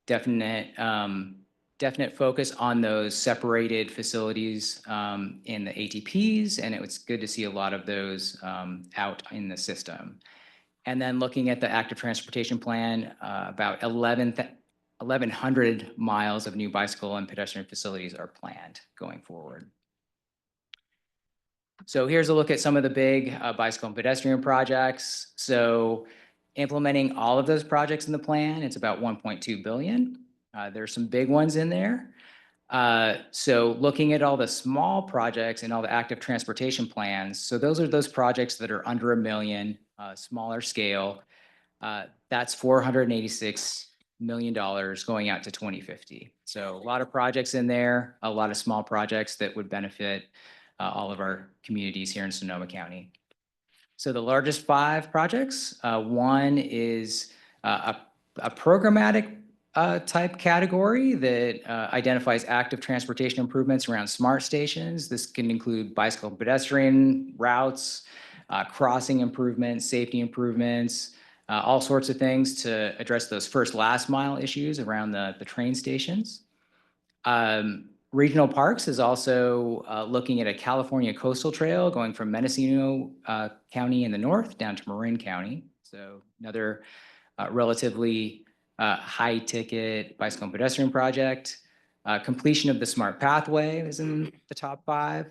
definite definite focus on those separated facilities in the ATPs, and it was good to see a lot of those out in the system. And then looking at the active transportation plan, about 1,100 miles of new bicycle and pedestrian facilities are planned going forward. So here's a look at some of the big bicycle and pedestrian projects. So implementing all of those projects in the plan, it's about 1.2 billion. There's some big ones in there. So looking at all the small projects and all the active transportation plans, so those are those projects that are under $1 million, smaller scale. That's $486 million going out to 2050. So a lot of projects in there, a lot of small projects that would benefit all of our communities here in Sonoma County. So the largest 5 projects, one is a programmatic type category that identifies active transportation improvements around smart stations. This can include bicycle and pedestrian routes, crossing improvements, safety improvements, all sorts of things to address those first last mile issues around the train stations. Regional Parks is also looking at a California coastal trail going from Mendocino County in the north down to Marin County. So another relatively high ticket bicycle and pedestrian project. Completion of the Smart Pathway is in the top 5.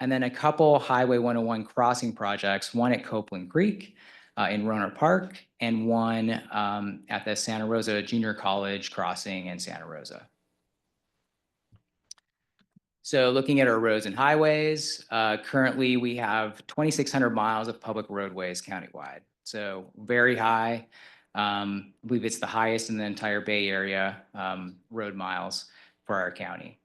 And then a couple Highway 101 crossing projects, one at Copeland Creek in Rohnert Park and one at the Santa Rosa Junior College crossing in Santa Rosa. So looking at our roads and highways, currently we have 2,600 miles of public roadways countywide. So very high. I believe it's the highest in the entire Bay Area road miles for our county.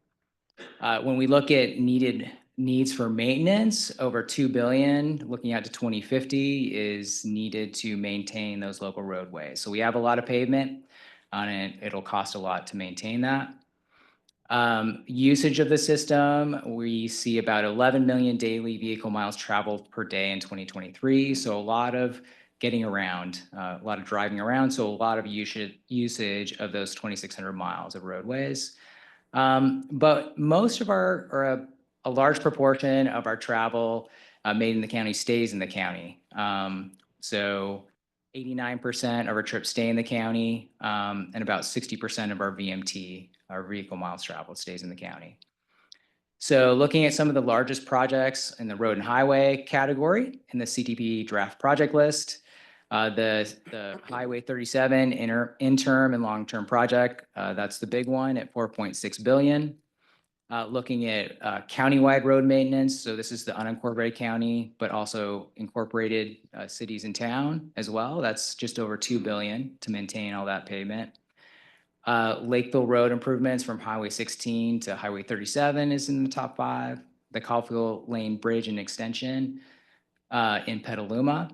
When we look at needs for maintenance, over $2 billion, looking out to 2050, is needed to maintain those local roadways. So we have a lot of pavement on it. It'll cost a lot to maintain that. Usage of the system, we see about 11 million daily vehicle miles traveled per day in 2023. So a lot of getting around, a lot of driving around. So a lot of usage of those 2,600 miles of roadways. But most of or a large proportion of our travel made in the county stays in the county. So 89% of our trips stay in the county, and about 60% of our VMT, our vehicle miles traveled, stays in the county. So looking at some of the largest projects in the road and highway category in the CTP draft project list, the Highway 37 interim and long-term project, that's the big one at $4.6 billion. Looking at countywide road maintenance, so this is the unincorporated county, but also incorporated cities and town as well. That's just over $2 billion to maintain all that pavement. Lakeville Road improvements from Highway 16 to Highway 37 is in the top 5. The Caulfield Lane Bridge and Extension in Petaluma,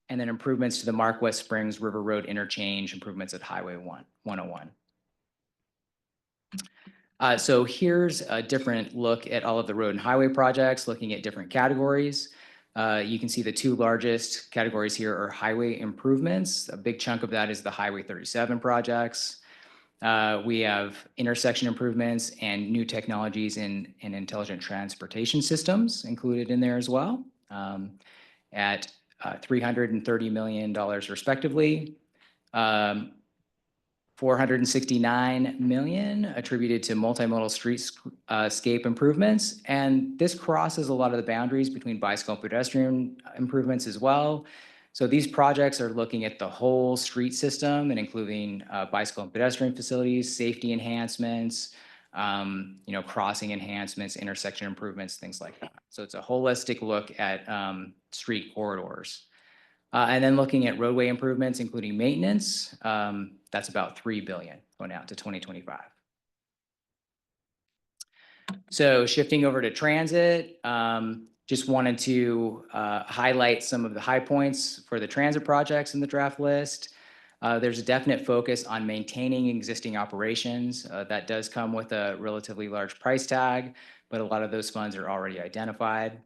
and then improvements to the Mark West Springs River Road interchange, improvements at Highway 101. So here's a different look at all of the road and highway projects, looking at different categories. You can see the 2 largest categories here are highway improvements. A big chunk of that is the Highway 37 projects. We have intersection improvements and new technologies in intelligent transportation systems included in there as well, at $330 million respectively. 469 million attributed to multimodal streetscape improvements. And this crosses a lot of the boundaries between bicycle and pedestrian improvements as well. So these projects are looking at the whole street system and including bicycle and pedestrian facilities, safety enhancements, crossing enhancements, intersection improvements, things like that. So it's a holistic look at street corridors. And then looking at roadway improvements, including maintenance, that's about $3 billion going out to 2025. So shifting over to transit, just wanted to highlight some of the high points for the transit projects in the draft list. There's a definite focus on maintaining existing operations. That does come with a relatively large price tag, but a lot of those funds are already identified.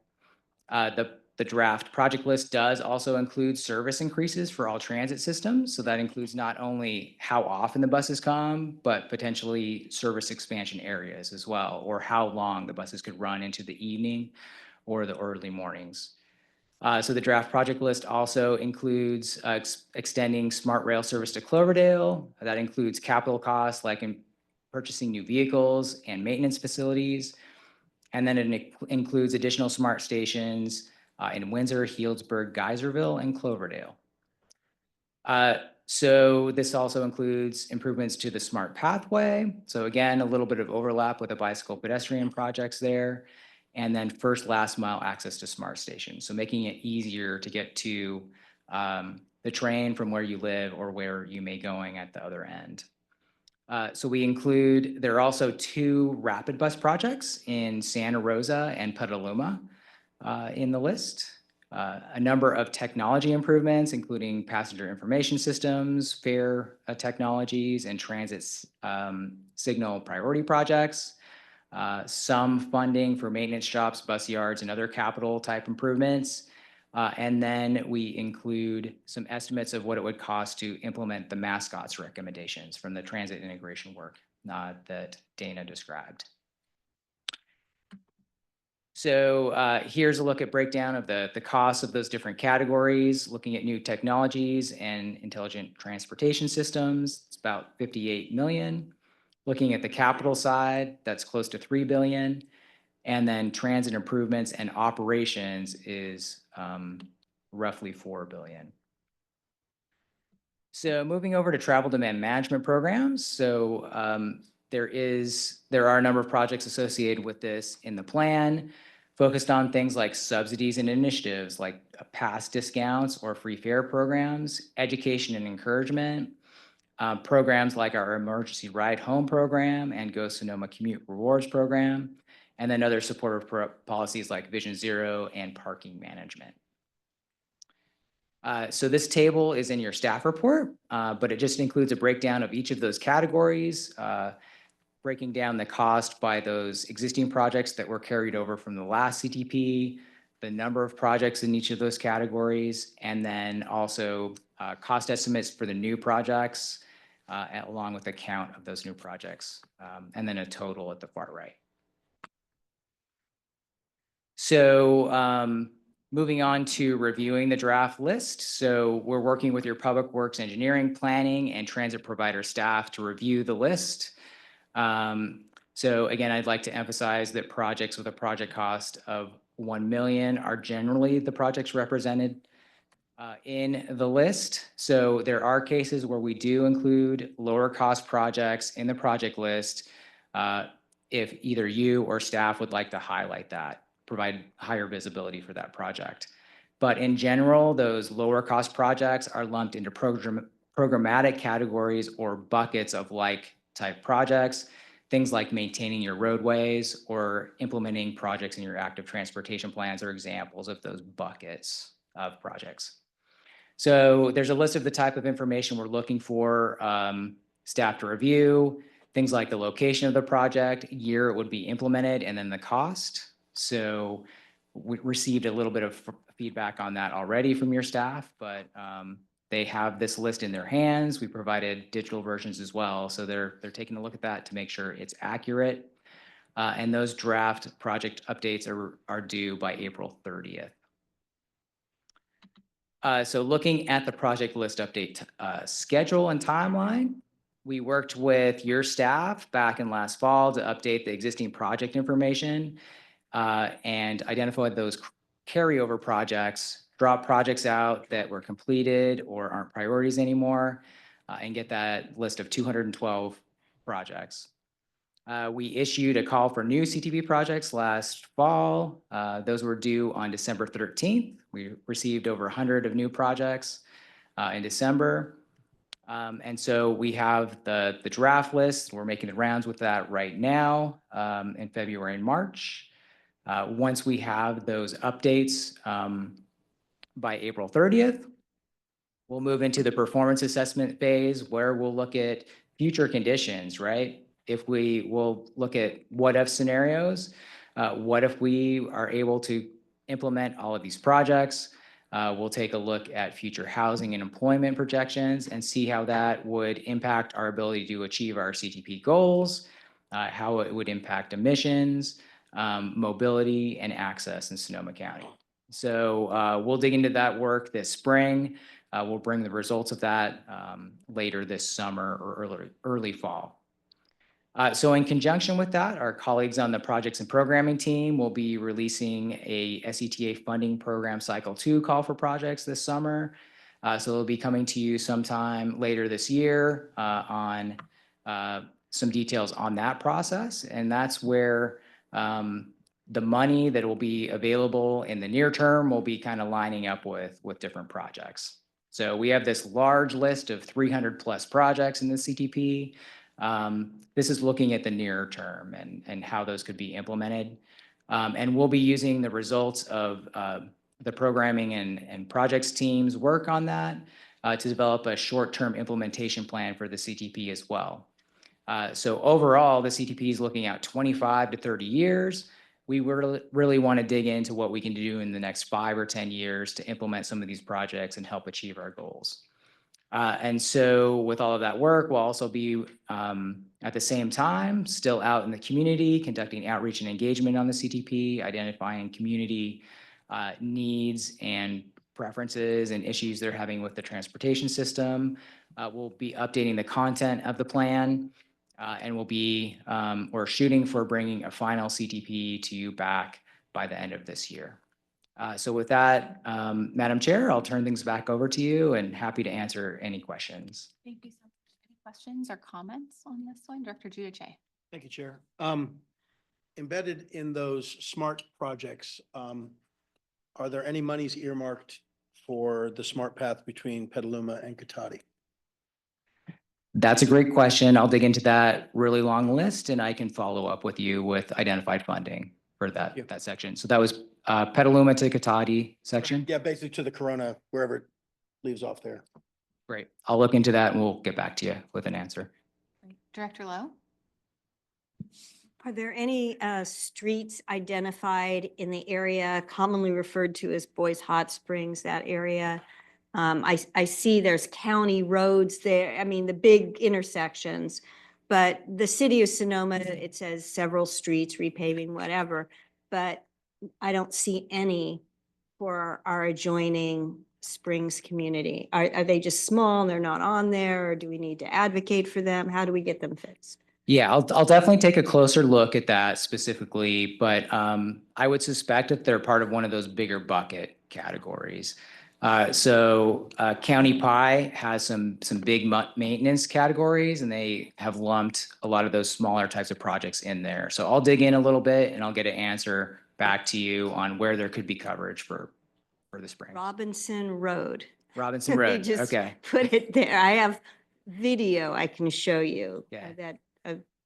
The The draft project list does also include service increases for all transit systems. So that includes not only how often the buses come, but potentially service expansion areas as well, or how long the buses could run into the evening or the early mornings. So the draft project list also includes extending smart rail service to Cloverdale. That includes capital costs like in purchasing new vehicles and maintenance facilities. And then it includes additional smart stations in Windsor, Healdsburg, Geyserville, and Cloverdale. So this also includes improvements to the smart pathway. So again, a little bit of overlap with the bicycle pedestrian projects there. And then first, last mile access to smart stations. So making it easier to get to the train from where you live or where you may going at the other end. So there are also 2 rapid bus projects in Santa Rosa and Petaluma in the list. A number of technology improvements, including passenger information systems, fare technologies, and transit signal priority projects. Some funding for maintenance shops, bus yards, and other capital type improvements. And then we include some estimates of what it would cost to implement the mascots recommendations from the transit integration work that Dana described. So here's a look at breakdown of the costs of those different categories, looking at new technologies and intelligent transportation systems. It's about 58 million. Looking at the capital side, that's close to 3 billion. And then transit improvements and operations is roughly 4 billion. So moving over to travel demand management programs. So there are a number of projects associated with this in the plan, focused on things like subsidies and initiatives like pass discounts or free fare programs, education and encouragement, programs like our emergency ride home program and Go Sonoma Commute Rewards program, and then other supportive policies like Vision Zero and parking management. So this table is in your staff report, but it just includes a breakdown of each of those categories, breaking down the cost by those existing projects that were carried over from the last CTP, the number of projects in each of those categories, and then also cost estimates for the new projects, along with a count of those new projects, and then a total at the far right. So moving on to reviewing the draft list. So we're working with your public works engineering, planning, and transit provider staff to review the list. So again, I'd like to emphasize that projects with a project cost of 1 million are generally the projects represented in the list. So there are cases where we do include lower cost projects in the project list if either you or staff would like to highlight that, provide higher visibility for that project. But in general, those lower cost projects are lumped into programmatic categories or buckets of like type projects, things like maintaining your roadways or implementing projects in your active transportation plans are examples of those buckets of projects. So there's a list of the type of information we're looking for staff to review, things like the location of the project, year it would be implemented, and then the cost. So we received a little bit of feedback on that already from your staff, but they have this list in their hands. We provided digital versions as well. So they're taking a look at that to make sure it's accurate. And those draft project updates are due by April 30th. So looking at the project list update schedule and timeline, we worked with your staff back in last fall to update the existing project information and identified those carryover projects, drop projects out that were completed or aren't priorities anymore, and get that list of 212 projects. We issued a call for new CTP projects last fall. Those were due on December 13th. We received over 100 of new projects in December. And so we have the draft list. We're making the rounds with that right now in February and March. Once we have those updates by April 30th, we'll move into the performance assessment phase where we'll look at future conditions, right? If we will look at what if scenarios, what if we are able to implement all of these projects. We'll take a look at future housing and employment projections and see how that would impact our ability to achieve our CTP goals, how it would impact emissions, mobility, and access in Sonoma County. So we'll dig into that work this spring. We'll bring the results of that later this summer or early fall. So in conjunction with that, our colleagues on the projects and programming team will be releasing a SCTA funding program cycle 2 call for projects this summer. So they'll be coming to you sometime later this year on some details on that process. And that's where the money that will be available in the near term will be kind of lining up with different projects. So we have this large list of 300 plus projects in the CTP. This is looking at the near term and how those could be implemented. And we'll be using the results of the programming and projects teams work on that to develop a short-term implementation plan for the CTP as well. So overall, the CTP is looking at 25 to 30 years. We really want to dig into what we can do in the next 5 or 10 years to implement some of these projects and help achieve our goals. And so with all of that work, we'll also be at the same time still out in the community, conducting outreach and engagement on the CTP, identifying community needs and preferences and issues they're having with the transportation system. We'll be updating the content of the plan, and we'll be we're shooting for bringing a final CTP to you back by the end of this year. So with that, Madam Chair, I'll turn things back over to you and happy to answer any questions. Thank you so much. Any questions or comments on this one? Director Giudice. Thank you, Chair. Embedded in those SMART projects, are there any monies earmarked for the SMART path between Petaluma and Cotati? That's a great question. I'll dig into that really long list and I can follow up with you with identified funding for that section. So that was Petaluma to Cotati section? Yeah, basically to the Corona, wherever it leaves off there. Great. I'll look into that and we'll get back to you with an answer. Director Lowe. Are there any streets identified in the area commonly referred to as Boys Hot Springs, that area? I see there's county roads there, I mean, the big intersections, but the city of Sonoma, it says several streets, repaving, whatever, but I don't see any for our adjoining Springs community. Are they just small and they're not on there, or do we need to advocate for them? How do we get them fixed? Yeah, I'll definitely take a closer look at that specifically, but I would suspect that they're part of one of those bigger bucket categories. So County Pie has some big maintenance categories, and they have lumped a lot of those smaller types of projects in there. So I'll dig in a little bit and I'll get an answer back to you on where there could be coverage for the spring. Robinson Road. Robinson They Road, just okay. put it there. I have video I can show you Yeah. that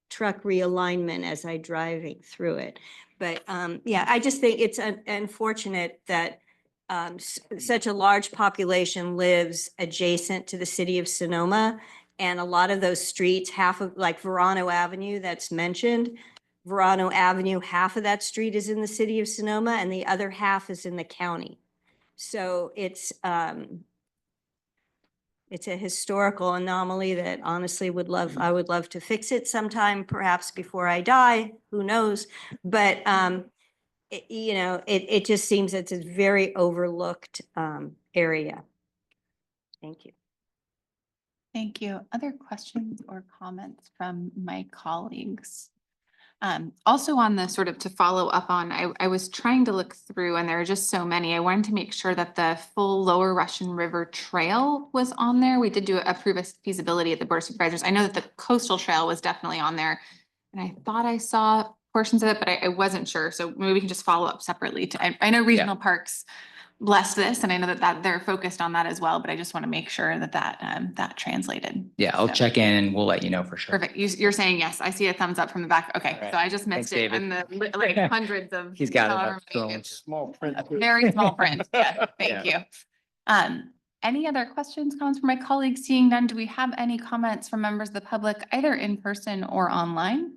truck realignment as I driving through it. But yeah, I just think it's unfortunate that such a large population lives adjacent to the city of Sonoma. And a lot of those streets, half of like Verano Avenue that's mentioned, Verano Avenue, half of that street is in the city of Sonoma and the other half is in the county. So it's a historical anomaly that honestly I would love to fix it sometime, perhaps before I die, who knows? But it just seems it's a very overlooked area. Thank you. Thank you. Other questions or comments from my colleagues? Also on the sort of to follow up on, I was trying to look through and there are just so many. I wanted to make sure that the full Lower Russian River Trail was on there. We did approve a feasibility at the Board of Supervisors. I know that the coastal trail was definitely on there. And I thought I saw portions of it, but I wasn't sure. So maybe we can just follow up separately. I know regional parks blessed this, and I know that they're focused on that as well, but I just want to make sure that translated. Yeah, I'll So. check in and we'll let you know for sure. Perfect. You're saying yes. I see a thumbs up from the back. Okay, All right. so I just Thanks, missed it. David. And the like hundreds of. He's got it however up, many, so it's Small print. very small print. Yeah, thank you. Any other questions, comments from my colleagues? Seeing none, do we have any comments from members of the public, either in person or online?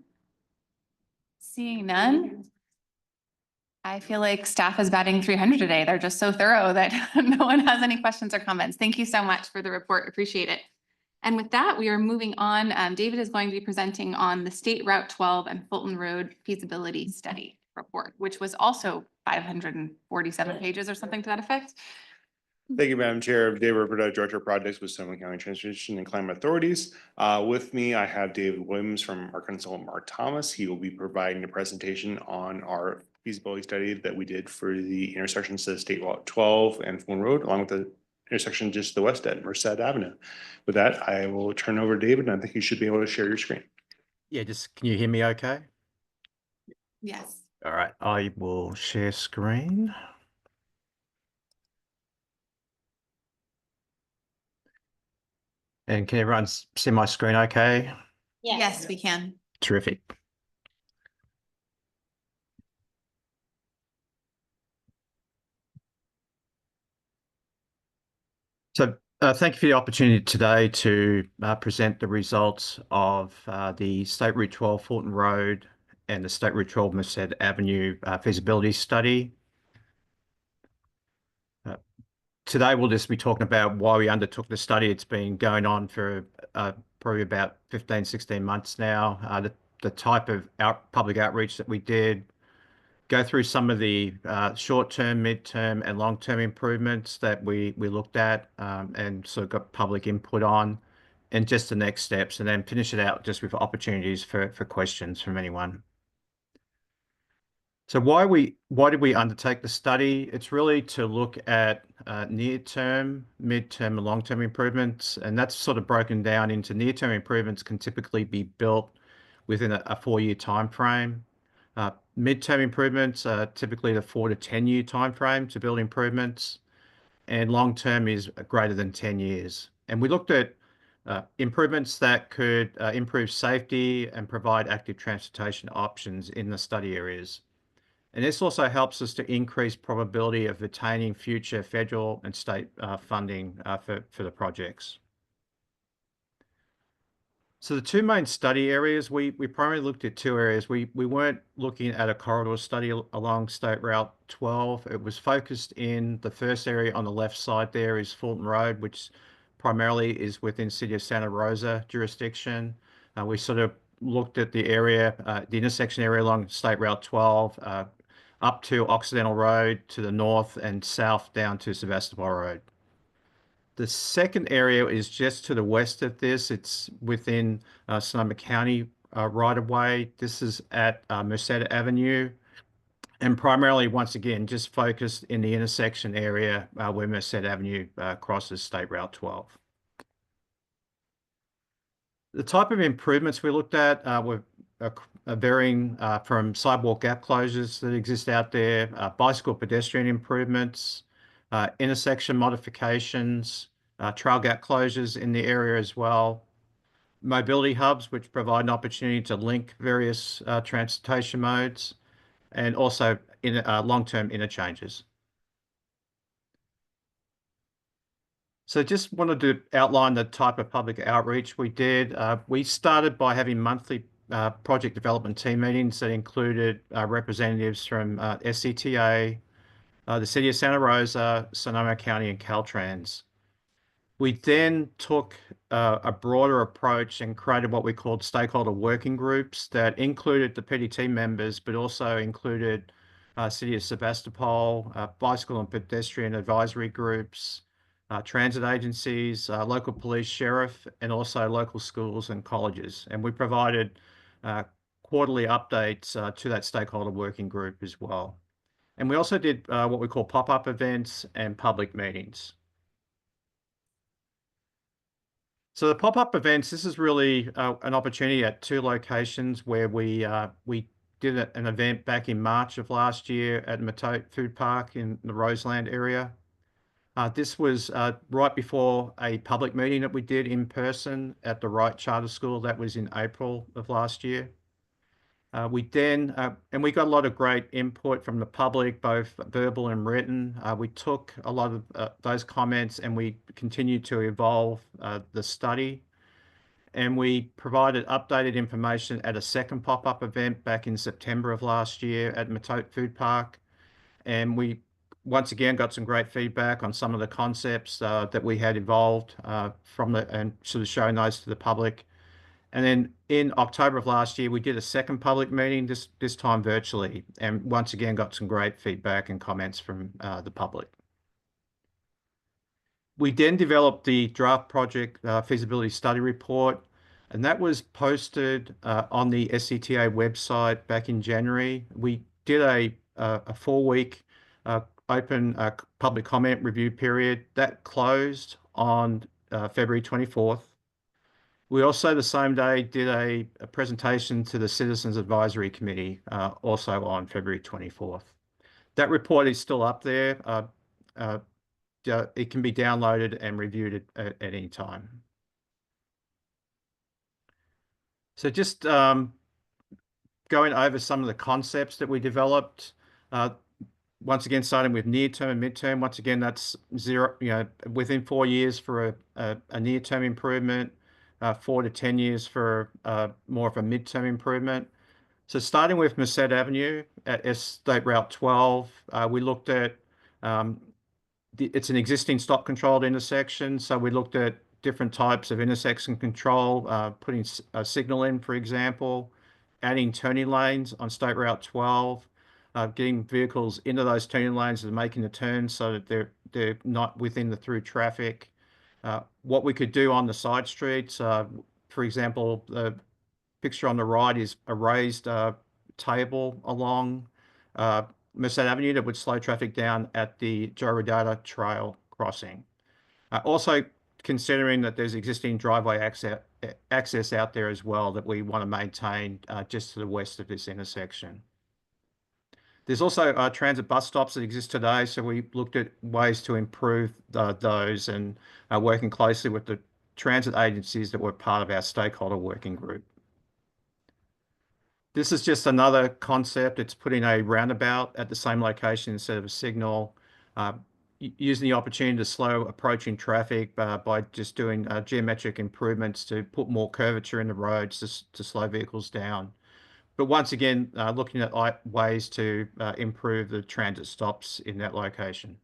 Seeing none. I feel like staff is batting 300 today. They're just so thorough that no one has any questions or comments. Thank you so much for the report. Appreciate it. And with that, we are moving on. David is going to be presenting on the State Route 12 and Fulton Road feasibility study report, which was also 547 pages or something to that effect. Thank you, Madam Chair. David Roberta, Director of Projects with Sonoma County Transportation and Climate Authorities. With me, I have David Williams from our consultant, Mark Thomas. He will be providing a presentation on our feasibility study that we did for the intersections of State Route 12 and Fulton Road, along with the intersection just to the west at Merced Avenue. With that, I will turn over to David, and I think you should be able to share your screen. Yeah, just can you hear me okay? Yes. All right, I will share screen. And can everyone see my screen okay? Yes, we can. Terrific. So thank you for the opportunity today to present the results of the State Route 12 Fulton Road and the State Route 12 Merced Avenue feasibility study. Today, we'll just be talking about why we undertook the study. It's been going on for probably about 15, 16 months now. The type of public outreach that we did, go through some of the short-term, mid-term, and long-term improvements that we looked at and sort of got public input on, and just the next steps, and then finish it out just with opportunities for questions from anyone. So why did we undertake the study? It's really to look at near-term, mid-term, and long-term improvements, and that's sort of broken down into near-term improvements can typically be built within a 4-year time frame. Mid-term improvements are typically the 4 to 10-year time frame to build improvements, and long-term is greater than 10 years. And we looked at improvements that could improve safety and provide active transportation options in the study areas. And this also helps us to increase probability of attaining future federal and state funding for the projects. So the two main study areas, we primarily looked at two areas. We weren't looking at a corridor study along State Route 12. It was focused in the first area on the left side there is Fulton Road, which primarily is within City of Santa Rosa jurisdiction. We sort of looked at the area, the intersection area along State Route 12, up to Occidental Road to the north and south down to Sebastopol Road. The second area is just to the west of this. It's within Sonoma County right of way. This is at Merced Avenue, and primarily, once again, just focused in the intersection area where Merced Avenue crosses State Route 12. The type of improvements we looked at were varying from sidewalk gap closures that exist out there, bicycle pedestrian improvements, intersection modifications, trail gap closures in the area as well, mobility hubs, which provide an opportunity to link various transportation modes, and also in long-term interchanges. So just wanted to outline the type of public outreach we did. We started by having monthly project development team meetings that included representatives from SCTA, the City of Santa Rosa, Sonoma County, and Caltrans. We then took a broader approach and created what we called stakeholder working groups that included the PDT members, but also included City of Sebastopol, bicycle and pedestrian advisory groups, transit agencies, local police, sheriff, and also local schools and colleges. And we provided quarterly updates to that stakeholder working group as well. And we also did what we call pop-up events and public meetings. So the pop-up events, this is really an opportunity at two locations where we did an event back in March of last year at Matote Food Park in the Roseland area. This was right before a public meeting that we did in person at the Wright Charter School. That was in April of last year. And we got a lot of great input from the public, both verbal and written. We took a lot of those comments and we continued to evolve the study. And we provided updated information at a second pop-up event back in September of last year at Matote Food Park. and we once again got some great feedback on some of the concepts that we had evolved and sort of showing those to the public. And then in October of last year, we did a second public meeting, this time virtually, and once again got some great feedback and comments from the public. We then developed the draft project feasibility study report, and that was posted on the SCTA website back in January. We did a 4-week open public comment review period that closed on February 24th. We also, the same day, did a presentation to the Citizens Advisory Committee, also on February 24th. That report is still up there. It can be downloaded and reviewed at any time. So just going over some of the concepts that we developed. Once again, starting with near-term and mid-term. Once again, that's within 4 years for a near-term improvement, 4 to 10 years for more of a mid-term improvement. So starting with Merced Avenue at State Route 12, we looked at, it's an existing stop-controlled intersection, so we looked at different types of intersection control, putting a signal in, for example, adding turning lanes on State Route 12, getting vehicles into those turning lanes and making the turns so that they're not within the through traffic. What we could do on the side streets, for example, the picture on the right is a raised table along Merced Avenue that would slow traffic down at the Joe Rodata Trail crossing. Also considering that there's existing driveway access out there as well that we want to maintain just to the west of this intersection. There's also transit bus stops that exist today, so we looked at ways to improve those and working closely with the transit agencies that were part of our stakeholder working group. This is just another concept. It's putting a roundabout at the same location instead of a signal, using the opportunity to slow approaching traffic by just doing geometric improvements to put more curvature in the roads to slow vehicles down. But once again, looking at ways to improve the transit stops in that location.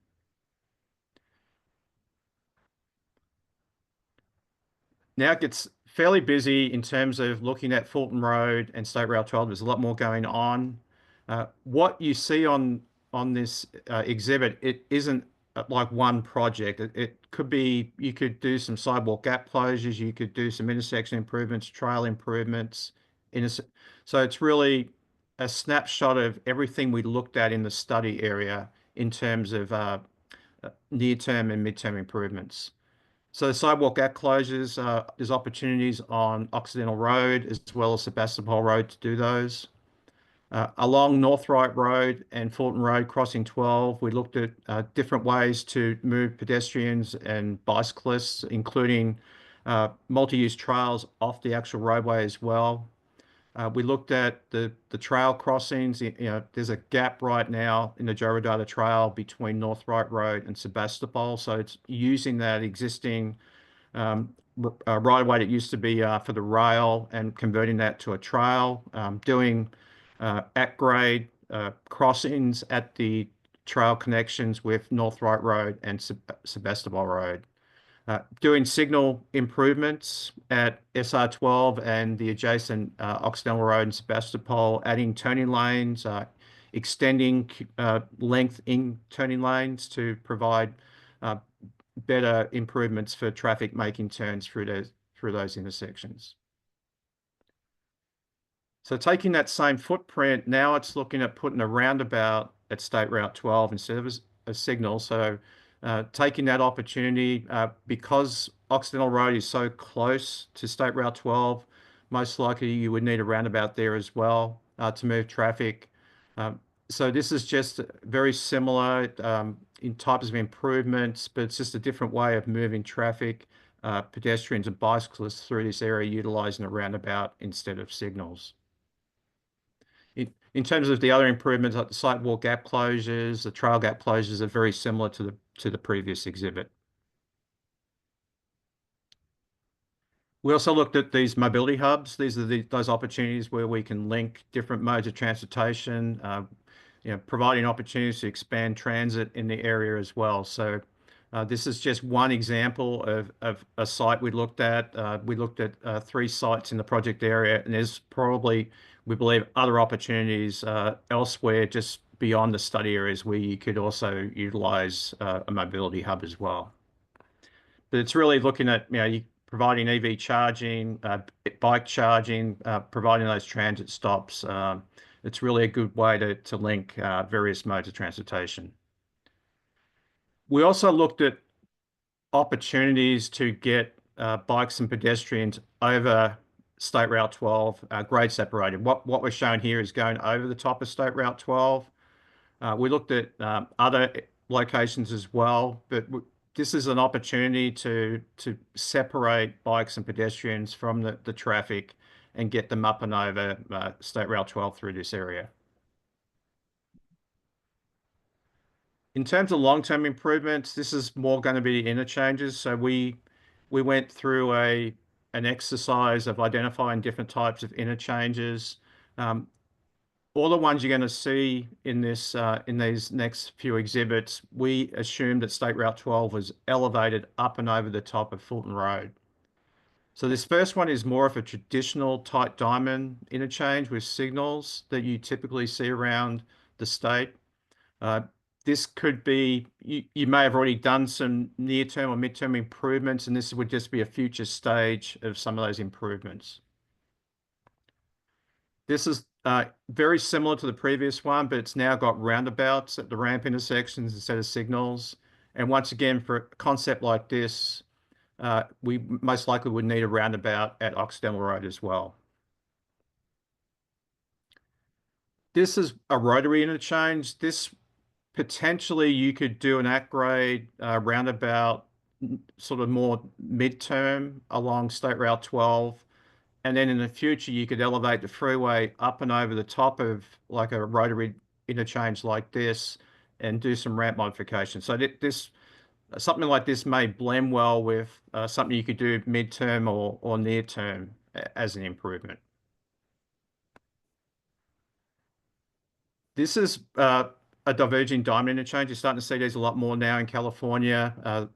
Now it gets fairly busy in terms of looking at Fulton Road and State Route 12. There's a lot more going on. What you see on this exhibit, it isn't like one project. It could be, you could do some sidewalk gap closures, you could do some intersection improvements, trail improvements. So it's really a snapshot of everything we looked at in the study area in terms of near-term and mid-term improvements. So the sidewalk gap closures, there's opportunities on Occidental Road as well as Sebastopol Road to do those. Along Northright Road and Fulton Road crossing 12, we looked at different ways to move pedestrians and bicyclists, including multi-use trails off the actual roadway as well. We looked at the trail crossings. There's a gap right now in the Joe Rodata Trail between Northright Road and Sebastopol. So it's using that existing right-of-way that used to be for the rail and converting that to a trail, doing at-grade crossings at the trail connections with Northright Road and Sebastopol Road. Doing signal improvements at SR12 and the adjacent Occidental Road and Sebastopol, adding turning lanes, extending length in turning lanes to provide better improvements for traffic making turns through those intersections. So taking that same footprint, now it's looking at putting a roundabout at State Route 12 instead of a signal. So taking that opportunity, because Occidental Road is so close to State Route 12, most likely you would need a roundabout there as well to move traffic. So this is just very similar in types of improvements, but it's just a different way of moving traffic, pedestrians and bicyclists through this area, utilizing a roundabout instead of signals. In terms of the other improvements, like the sidewalk gap closures, the trail gap closures are very similar to the previous exhibit. We also looked at these mobility hubs. These are those opportunities where we can link different modes of transportation. providing opportunities to expand transit in the area as well. So this is just one example of a site we looked at. We looked at 3 sites in the project area, and there's probably, we believe, other opportunities elsewhere just beyond the study areas where you could also utilize a mobility hub as well. But it's really looking at, providing EV charging, bike charging, providing those transit stops. It's really a good way to link various modes of transportation. We also looked at opportunities to get bikes and pedestrians over State Route 12, grade separated. What we're showing here is going over the top of State Route 12. We looked at other locations as well, but this is an opportunity to separate bikes and pedestrians from the traffic and get them up and over State Route 12 through this area. In terms of long-term improvements, this is more going to be interchanges. So we went through an exercise of identifying different types of interchanges. All the ones you're going to see in this in these next few exhibits, we assumed that State Route 12 was elevated up and over the top of Fulton Road. So this first one is more of a traditional tight diamond interchange with signals that you typically see around the state. This could be, you may have already done some near-term or mid-term improvements, and this would just be a future stage of some of those improvements. This is very similar to the previous one, but it's now got roundabouts at the ramp intersections instead of signals. And once again, for a concept like this, we most likely would need a roundabout at Occidental Road as well. This is a rotary interchange. This potentially you could do an at-grade roundabout sort of more midterm along State Route 12. And then in the future, you could elevate the freeway up and over the top of like a rotary interchange like this and do some ramp modification. So something like this may blend well with something you could do midterm or near term as an improvement. This is a diverging diamond interchange. You're starting to see these a lot more now in California.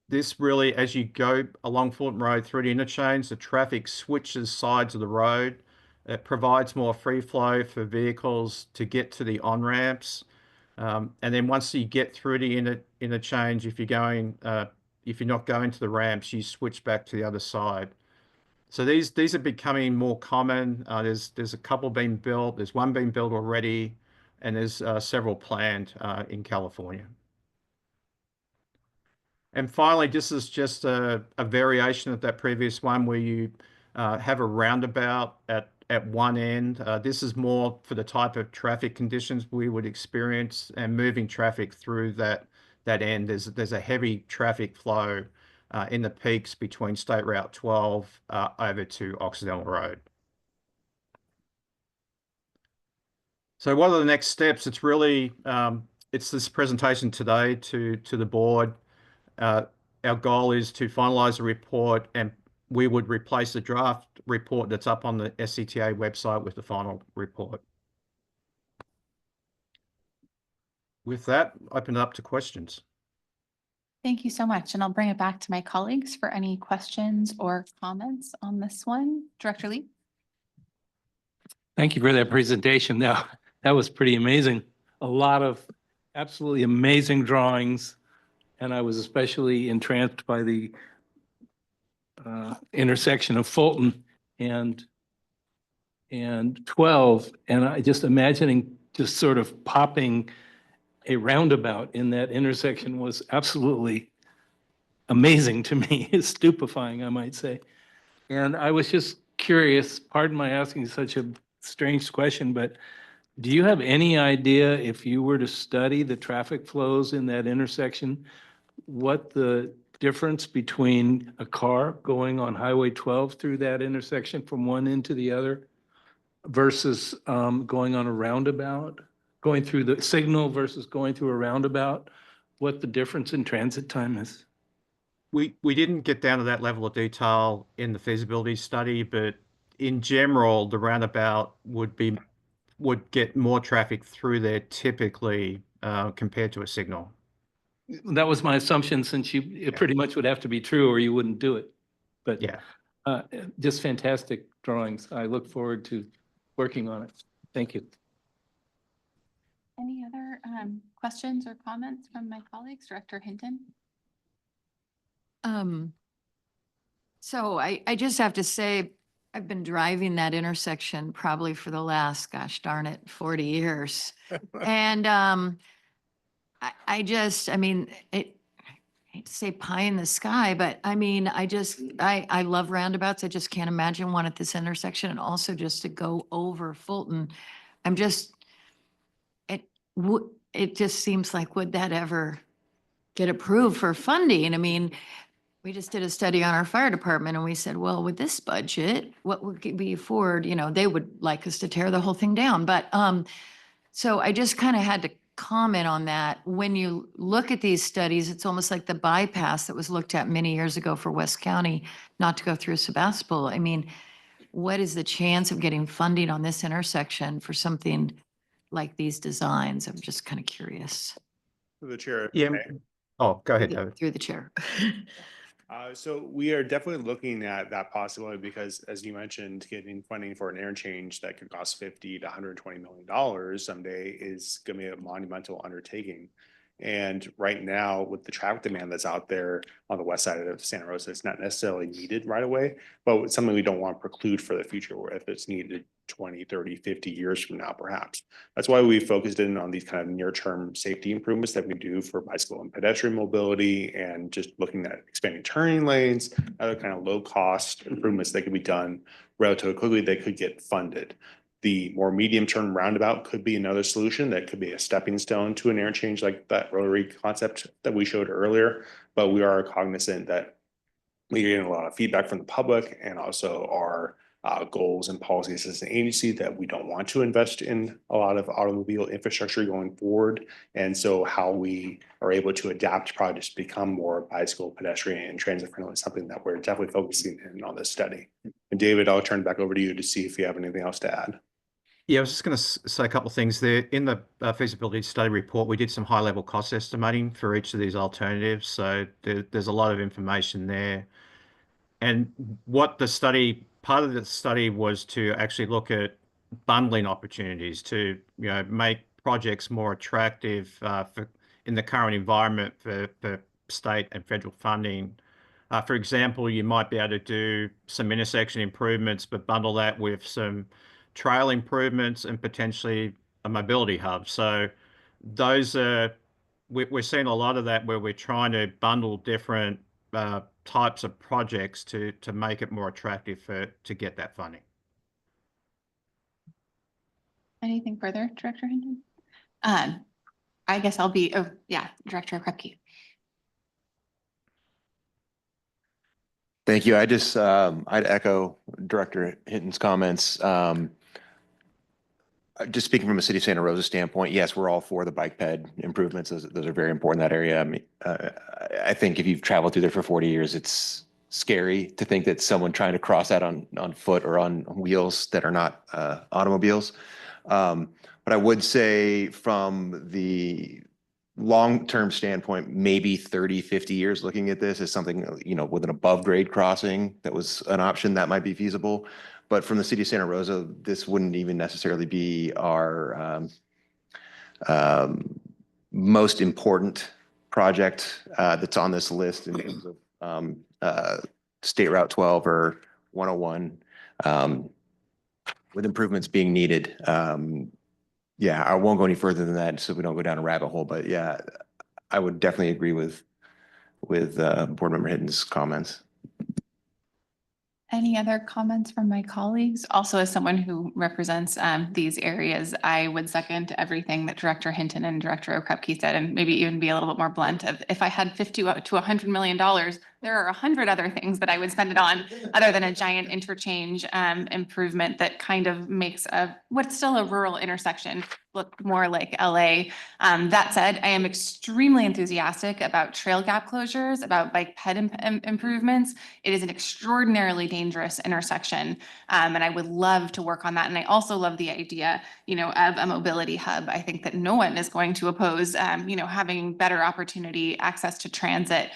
This really, as you go along Fulton Road through the interchange, the traffic switches sides of the road. It provides more free flow for vehicles to get to the on-ramps. And then once you get through the interchange, if you're not going to the ramps, you switch back to the other side. So these are becoming more common. There's a couple being built. There's one being built already, and there's several planned in California. And finally, this is just a variation of that previous one where you have a roundabout at one end. This is more for the type of traffic conditions we would experience and moving traffic through that end. There's a heavy traffic flow in the peaks between State Route 12 over to Occidental Road. So what are the next steps? It's really, it's this presentation today to the board. Our goal is to finalize the report, and we would replace the draft report that's up on the SCTA website with the final report. With that, open it up to questions. Thank you so much. And I'll bring it back to my colleagues for any questions or comments on this one. Director Lee? Thank you for that presentation. Now, that was pretty amazing. A lot of absolutely amazing drawings. And I was especially entranced by the intersection of Fulton and 12. And I just imagining just sort of popping a roundabout in that intersection was absolutely amazing to me, stupefying, I might say. And I was just curious, pardon my asking such a strange question, but do you have any idea if you were to study the traffic flows in that intersection, what the difference between a car going on Highway 12 through that intersection from one end to the other versus going on a roundabout, going through the signal versus going through a roundabout, what the difference in transit time is? We didn't get down to that level of detail in the feasibility study, but in general, the roundabout would be would get more traffic through there typically compared to a signal. That was my assumption, since it pretty much would have to be true or you wouldn't do it. But Yeah. just fantastic drawings. I look forward to working on it. Thank you. Any other questions or comments from my colleagues? Director Hinton? So I just have to say, I've been driving that intersection probably for the last, gosh darn it, 40 years. And I mean, I hate to say pie in the sky, but I mean, I love roundabouts. I just can't imagine one at this intersection, and also just to go over Fulton. I'm just, it just seems like, would that ever get approved for funding? I mean, we just did a study on our fire department and we said, well, with this budget, what would we afford? You know, they would like us to tear the whole thing down. But so I just kind of had to comment on that. When you look at these studies, it's almost like the bypass that was looked at many years ago for West County, not to go through Sebastopol. I mean, what is the chance of getting funding on this intersection for something like these designs? I'm just kind of curious. Through the chair. Yeah. Oh, go ahead, David. Through the chair. So we are definitely looking at that possibility because, as you mentioned, getting funding for an interchange that could cost $50 to $120 million someday is going to be a monumental undertaking. And right now, with the traffic demand that's out there on the west side of Santa Rosa, it's not necessarily needed right away, but it's something we don't want to preclude for the future, or if it's needed 20, 30, 50 years from now, perhaps. That's why we focused in on these kind of near-term safety improvements that we do for bicycle and pedestrian mobility, and just looking at expanding turning lanes, other kind of low-cost improvements that could be done relatively quickly that could get funded. The more medium-term roundabout could be another solution that could be a stepping stone to an interchange like that rotary concept that we showed earlier. But we are cognizant that we're getting a lot of feedback from the public, and also our goals and policies as an agency, that we don't want to invest in a lot of automobile infrastructure going forward. And so how we are able to adapt projects to become more bicycle, pedestrian, and transit friendly is something that we're definitely focusing in on this study. And David, I'll turn it back over to you to see if you have anything else to add. Yeah, I was just going to say a couple of things there. In the feasibility study report, we did some high-level cost estimating for each of these alternatives. So there's a lot of information there. And what part of the study was to actually look at bundling opportunities to, make projects more attractive in the current environment for state and federal funding. For example, you might be able to do some intersection improvements, but bundle that with some trail improvements and potentially a mobility hub. So we're seeing a lot of that where we're trying to bundle different types of projects to make it more attractive to get that funding. Anything further, Director Hinton? I guess I'll be, Director Krupke. Thank you. I'd echo Director Hinton's comments. Just speaking from a city of Santa Rosa standpoint, yes, we're all for the bike ped improvements. Those are very important in that area. I mean, I think if you've traveled through there for 40 years, it's scary to think that someone trying to cross that on foot or on wheels that are not automobiles. But I would say from the long-term standpoint, maybe 30, 50 years looking at this as something, with an above grade crossing that was an option that might be feasible. But from the city of Santa Rosa, this wouldn't even necessarily be our most important project that's on this list in terms of State Route 12 or 101, with improvements being needed. Yeah, I won't go any further than that so we don't go down a rabbit hole. But yeah, I would definitely agree with Board Member Hinton's comments. Any other comments from my colleagues? Also, as someone who represents these areas, I would second everything that Director Hinton and Director Krupke said, and maybe even be a little bit more blunt. If I had $50 to $100 million, there are 100 other things that I would spend it on other than a giant interchange improvement that kind of makes what's still a rural intersection look more like LA. That said, I am extremely enthusiastic about trail gap closures, about bike ped improvements. It is an extraordinarily dangerous intersection, and I would love to work on that. And I also love the idea, of a mobility hub. I think that no one is going to oppose, having better opportunity, access to transit,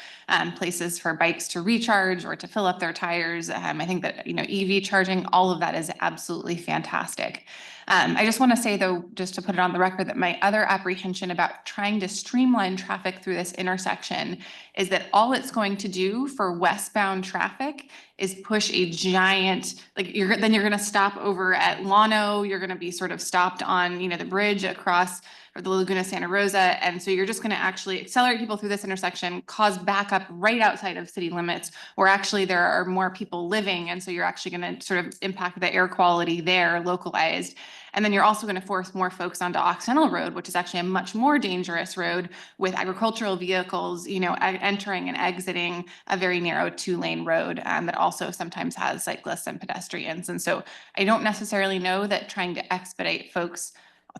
places for bikes to recharge or to fill up their tires. I think that, EV charging, all of that is absolutely fantastic. I just want to say, though, just to put it on the record, that my other apprehension about trying to streamline traffic through this intersection is that all it's going to do for westbound traffic is push a giant, then you're going to stop over at Llano, you're going to be sort of stopped on, the bridge across or the Laguna Santa Rosa. And so you're just going to actually accelerate people through this intersection, cause backup right outside of city limits, where actually there are more people living. And so you're actually going to sort of impact the air quality there localized. And then you're also going to force more folks onto Occidental Road, which is actually a much more dangerous road with agricultural vehicles, entering and exiting a very narrow 2-lane road that also sometimes has cyclists and pedestrians. And so I don't necessarily know that trying to expedite folks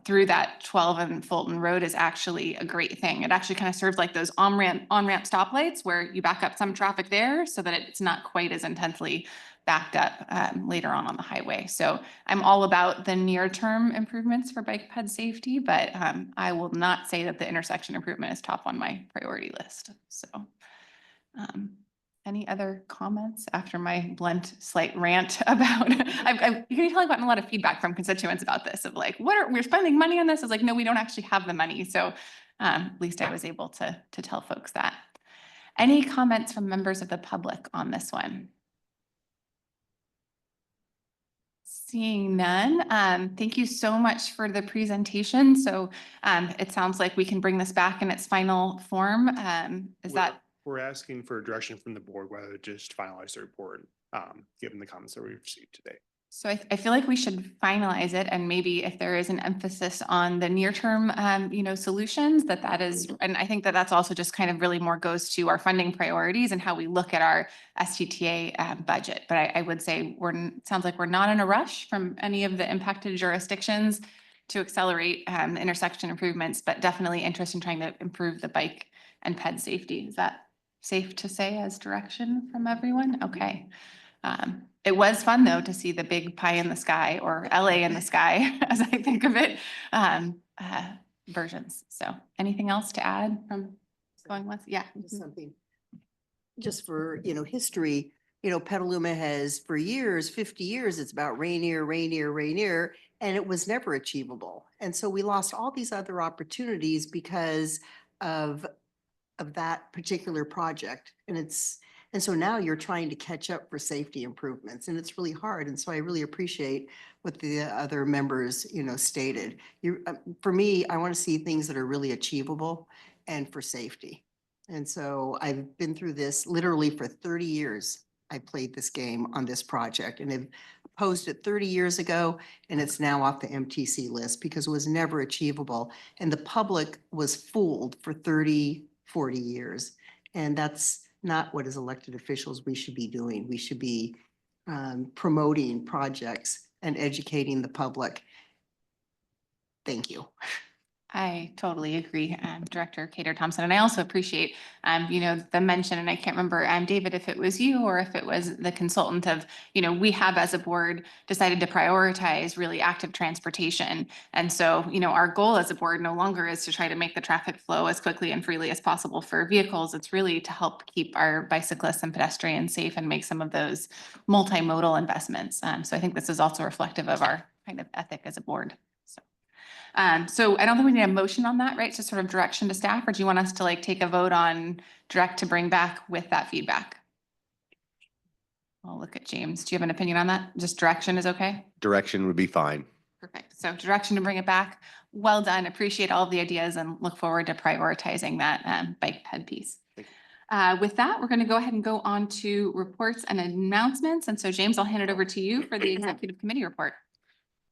through that 12 and Fulton Road is actually a great thing. It actually kind of serves like those on-ramp stoplights where you back up some traffic there so that it's not quite as intensely backed up later on the highway. So I'm all about the near-term improvements for bike ped safety, but I will not say that the intersection improvement is top on my priority list. So any other comments after my blunt, slight rant about, you can tell I've gotten a lot of feedback from constituents about this of like, we're spending money on this. It's like, no, we don't actually have the money. So at least I was able to tell folks that. Any comments from members of the public on this one? Seeing none, thank you so much for the presentation. So it sounds like we can bring this back in its final form. We're asking for direction from the board whether to just finalize the report, given the comments that we received today. So I feel like we should finalize it, and maybe if there is an emphasis on the near term, solutions, that is, and I think that that's also just kind of really more goes to our funding priorities and how we look at our SCTA budget. But I would say sounds like we're not in a rush from any of the impacted jurisdictions to accelerate intersection improvements, but definitely interest in trying to improve the bike and ped safety. Is that safe to say as direction from everyone? Okay. It was fun though to see the big pie in the sky, or LA in the sky, as I think of it, versions. So anything else to add from going once? Yeah. Something just for, history, Petaluma has for years, 50 years, it's about Rainier, Rainier, Rainier, and it was never achievable. And so we lost all these other opportunities because of that particular project. And so now you're trying to catch up for safety improvements, and it's really hard. And so I really appreciate what the other members, stated. For me, I want to see things that are really achievable and for safety. And so I've been through this literally for 30 years. I played this game on this project and have opposed it 30 years ago, and it's now off the MTC list because it was never achievable. And the public was fooled for 30, 40 years. And that's not what as elected officials we should be doing. We should be promoting projects and educating the public. Thank you. I totally agree, Director Cater Thompson. And I also appreciate, the mention, and I can't remember, David, if it was you or if it was the consultant of, we have as a board decided to prioritize really active transportation. And so, our goal as a board no longer is to try to make the traffic flow as quickly and freely as possible for vehicles. It's really to help keep our bicyclists and pedestrians safe and make some of those multimodal investments. So I think this is also reflective of our kind of ethic as a board. So I don't think we need a motion on that, right? It's just sort of direction to staff, or do you want us to take a vote on direct to bring back with that feedback? I'll look at James. Do you have an opinion on that? Just direction is okay? Direction would be fine. Perfect. So direction to bring it back. Well done. Appreciate all of the ideas and look forward to prioritizing that bike ped piece. With that, we're going to go ahead and go on to reports and announcements. And so James, I'll hand it over to you for the executive committee report.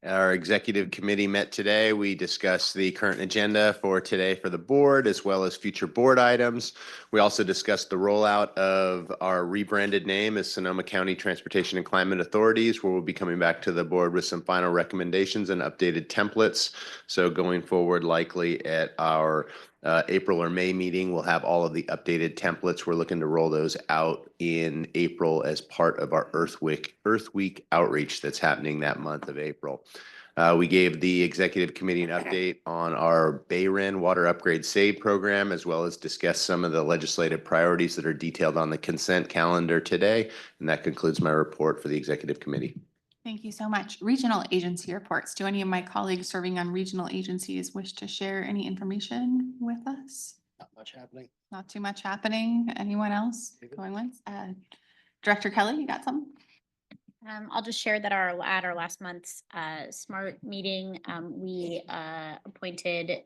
Our executive committee met today. We discussed the current agenda for today for the board, as well as future board items. We also discussed the rollout of our rebranded name as Sonoma County Transportation and Climate Authorities, where we'll be coming back to the board with some final recommendations and updated templates. So going forward, likely at our April or May meeting, we'll have all of the updated templates. We're looking to roll those out in April as part of our Earth Week outreach that's happening that month of April. We gave the executive committee an update on our Bayren Water Upgrade Save program, as well as discussed some of the legislative priorities that are detailed on the consent calendar today. And that concludes my report for the executive committee. Thank you so much. Regional agency reports. Do any of my colleagues serving on regional agencies wish to share any information with us? Not much happening. Not too much happening. Anyone else going once? Director Kelly, you got some? I'll just share that at our last month's SMART meeting, we appointed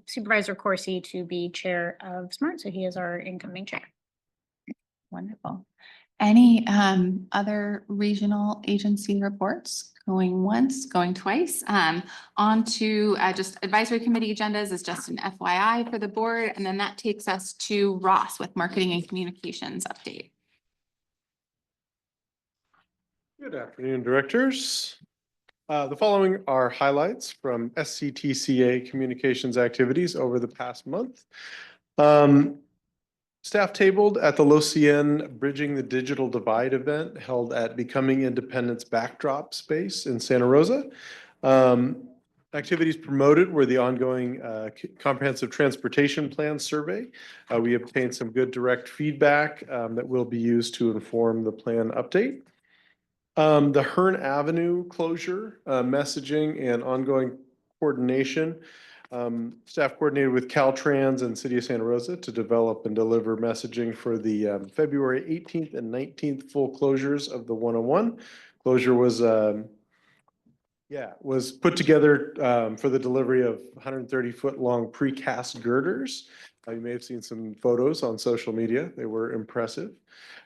Supervisor Corsi to be chair of SMART, so he is our incoming chair. Wonderful. Any other regional agency reports? Going once, going twice. On to just advisory committee agendas is just an FYI for the board. And then that takes us to Ross with marketing and communications update. Good afternoon, directors. The following are highlights from SCTCA communications activities over the past month. Staff tabled at the LoCN Bridging the Digital Divide event held at Becoming Independence Backdrop Space in Santa Rosa. Activities promoted were the ongoing Comprehensive Transportation Plan survey. We obtained some good direct feedback that will be used to inform the plan update. The Hearn Avenue closure, messaging and ongoing coordination. Staff coordinated with Caltrans and City of Santa Rosa to develop and deliver messaging for the February 18th and 19th full closures of the 101. Closure was put together for the delivery of 130-foot long precast girders. You may have seen some photos on social media. They were impressive.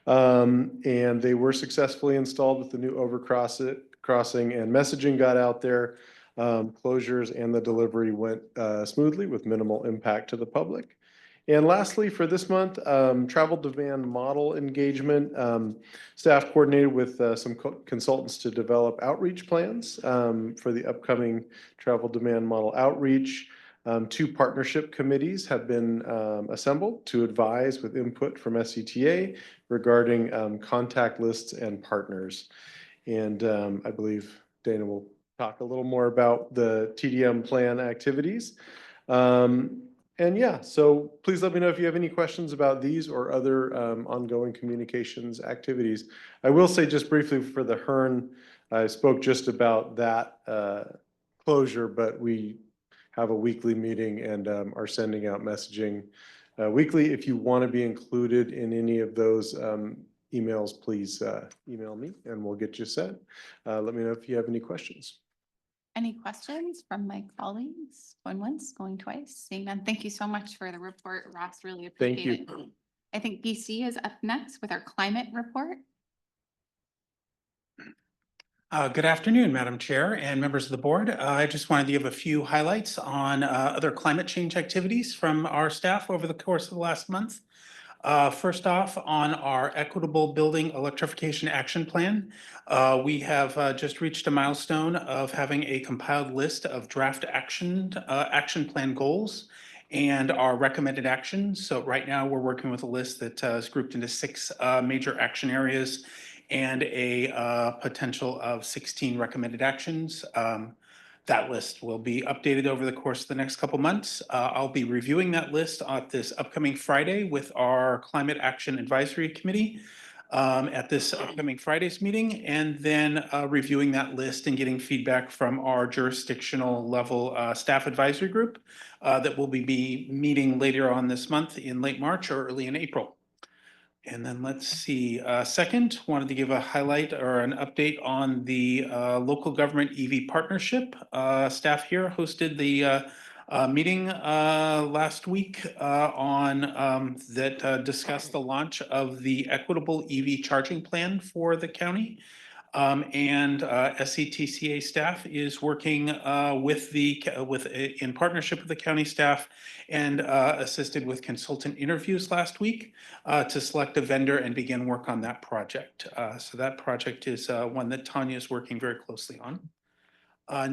And they were successfully installed with the new crossing, and messaging got out there. Closures and the delivery went smoothly with minimal impact to the public. And lastly, for this month, travel demand model engagement. Staff coordinated with some consultants to develop outreach plans for the upcoming travel demand model outreach. 2 partnership committees have been assembled to advise with input from SCTA regarding contact lists and partners. And I believe Dana will talk a little more about the TDM plan activities. And yeah, so please let me know if you have any questions about these or other ongoing communications activities. I will say just briefly for the Hearn, I spoke just about that closure, but we have a weekly meeting and are sending out messaging weekly. If you want to be included in any of those emails, please email me and we'll get you set. Let me know if you have any questions. Any questions from my colleagues? Going once, going twice, seeing none. Thank you so much for the report, Ross. Really appreciate it. I think BC is up next with our climate report. Good afternoon, Madam Chair and members of the board. I just wanted to give a few highlights on other climate change activities from our staff over the course of the last month. First off, on our Equitable Building Electrification Action Plan, we have just reached a milestone of having a compiled list of draft action plan goals and our recommended actions. So right now we're working with a list that is grouped into 6 major action areas and a potential of 16 recommended actions. That list will be updated over the course of the next couple months. I'll be reviewing that list at this upcoming Friday with our Climate Action Advisory Committee at this upcoming Friday's meeting, and then reviewing that list and getting feedback from our jurisdictional level staff advisory group that will be meeting later on this month in late March or early in April. And then let's see, second, wanted to give a highlight or an update on the local government EV partnership. Staff here hosted the meeting last week on that discussed the launch of the Equitable EV charging plan for the county. SCTCA staff is working in partnership with the county staff and assisted with consultant interviews last week to select a vendor and begin work on that project. So that project is one that Tanya is working very closely on.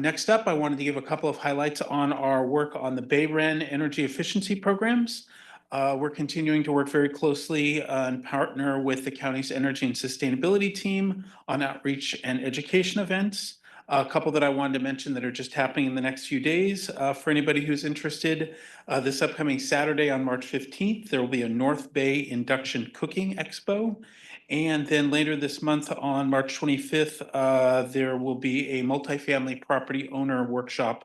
Next up, I wanted to give a couple of highlights on our work on the Bayren energy efficiency programs. We're continuing to work very closely and partner with the county's energy and sustainability team on outreach and education events. A couple that I wanted to mention that are just happening in the next few days. For anybody who's interested, this upcoming Saturday on March 15th, there will be a North Bay Induction Cooking Expo. And then later this month on March 25th, there will be a multifamily property owner workshop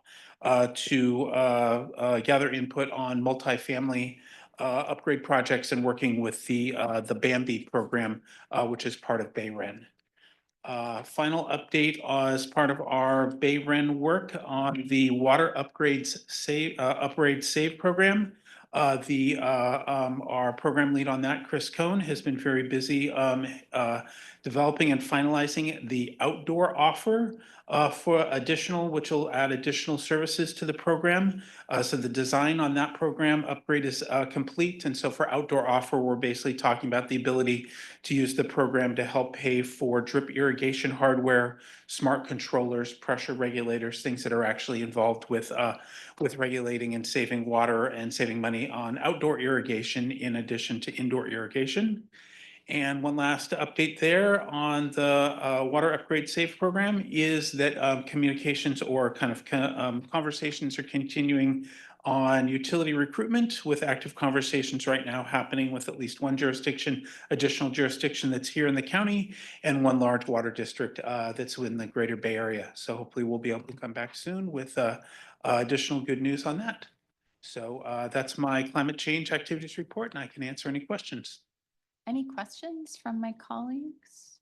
to gather input on multifamily upgrade projects and working with the Bambi program, which is part of Bayren. Final update as part of our Bayren work on the water upgrades upgrade save program. Our program lead on that, Chris Cohn, has been very busy developing and finalizing the outdoor offer for additional, which will add additional services to the program. So the design on that program upgrade is complete. And so for outdoor offer, we're basically talking about the ability to use the program to help pay for drip irrigation hardware, smart controllers, pressure regulators, things that are actually involved with regulating and saving water and saving money on outdoor irrigation in addition to indoor irrigation. And one last update there on the water upgrade safe program is that communications or kind of conversations are continuing on utility recruitment, with active conversations right now happening with at least one additional jurisdiction that's here in the county, and one large water district that's in the greater Bay Area. So hopefully we'll be able to come back soon with additional good news on that. So that's my climate change activities report, and I can answer any questions. Any questions from my colleagues?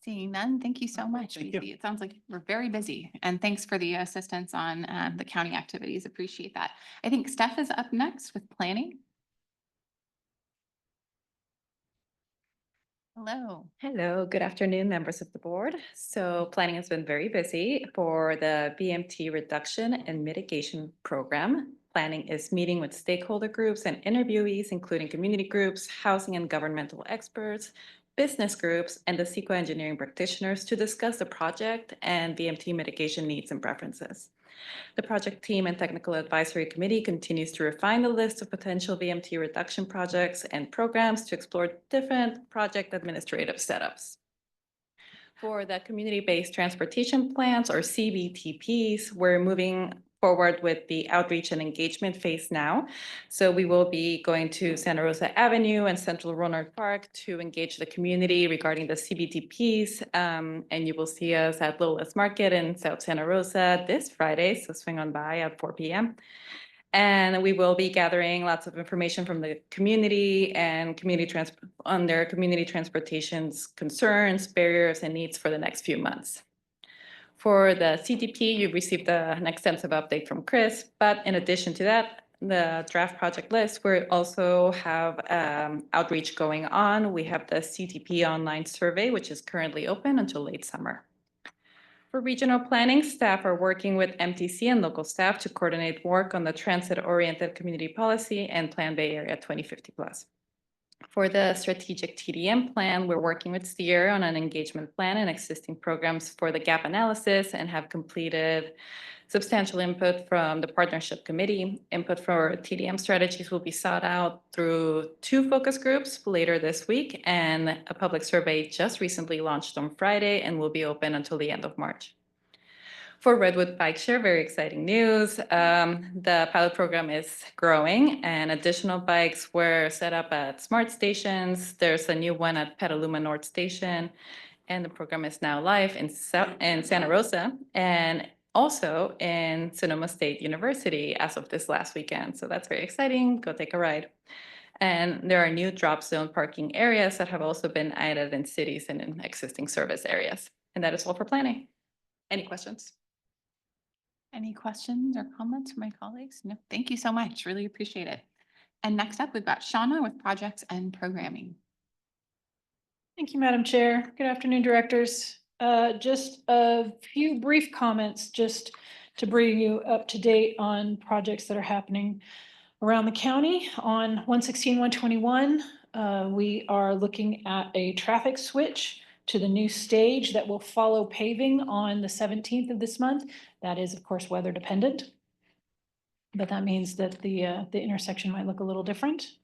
Seeing none, thank you so much. Thank you. It sounds like we're very busy, and thanks for the assistance on the county activities. Appreciate that. I think Steph is up next with planning. Hello. Hello, good afternoon, members of the board. So planning has been very busy for the BMT reduction and mitigation program. Planning is meeting with stakeholder groups and interviewees, including community groups, housing and governmental experts, business groups, and the CEQA engineering practitioners to discuss the project and BMT mitigation needs and preferences. The project team and technical advisory committee continues to refine the list of potential BMT reduction projects and programs to explore different project administrative setups. For the community-based transportation plans, or CBTPs, we're moving forward with the outreach and engagement phase now. So we will be going to Santa Rosa Avenue and Central Roanoke Park to engage the community regarding the CBTPs. And you will see us at Lola's Market in South Santa Rosa this Friday, so swing on by at 4 p.m. And we will be gathering lots of information from the community and on their community transportation's concerns, barriers, and needs for the next few months. For the CTP, you've received an extensive update from Chris, but in addition to that, the draft project list, we also have outreach going on. We have the CTP online survey, which is currently open until late summer. For regional planning, staff are working with MTC and local staff to coordinate work on the transit-oriented community policy and Plan Bay Area 2050+. For the strategic TDM plan, we're working with SEER on an engagement plan and existing programs for the gap analysis, and have completed substantial input from the partnership committee. Input for TDM strategies will be sought out through 2 focus groups later this week, and a public survey just recently launched on Friday and will be open until the end of March. For Redwood Bike Share, very exciting news. The pilot program is growing, and additional bikes were set up at Smart Stations. There's a new one at Petaluma North Station, and the program is now live in Santa Rosa, and also in Sonoma State University as of this last weekend. So that's very exciting. Go take a ride. And there are new drop zone parking areas that have also been added in cities and in existing service areas. And that is all for planning. Any questions? Any questions or comments from my colleagues? No, thank you so much. Really appreciate it. And next up, we've got Shauna with projects and programming. Thank you, Madam Chair. Good afternoon, directors. Just a few brief comments just to bring you up to date on projects that are happening around the county. On 116-121, we are looking at a traffic switch to the new stage that will follow paving on the 17th of this month. That is, of course, weather dependent. But that means that the intersection might look a little different.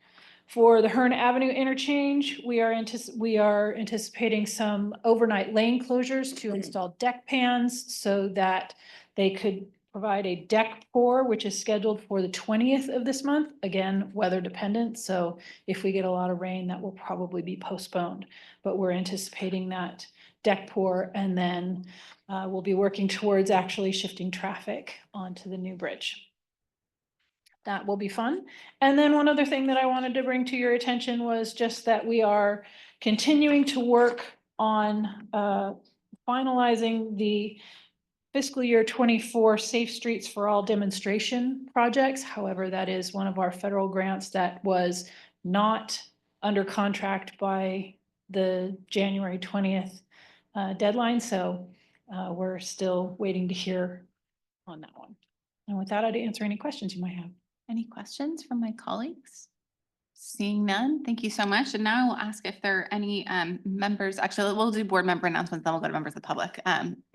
For the Hearn Avenue interchange, we are anticipating some overnight lane closures to install deck pans so that they could provide a deck pour, which is scheduled for the 20th of this month. Again, weather dependent. So if we get a lot of rain, that will probably be postponed. But we're anticipating that deck pour, and then we'll be working towards actually shifting traffic onto the new bridge. That will be fun. And then one other thing that I wanted to bring to your attention was just that we are continuing to work on finalizing the fiscal year 24 Safe Streets for All demonstration projects. However, that is one of our federal grants that was not under contract by the January 20th deadline. So we're still waiting to hear on that one. And with that, I'd answer any questions you might have. Any questions from my colleagues? Seeing none, thank you so much. And now we'll ask if there are any members, actually, we'll do board member announcements, then we'll go to members of the public.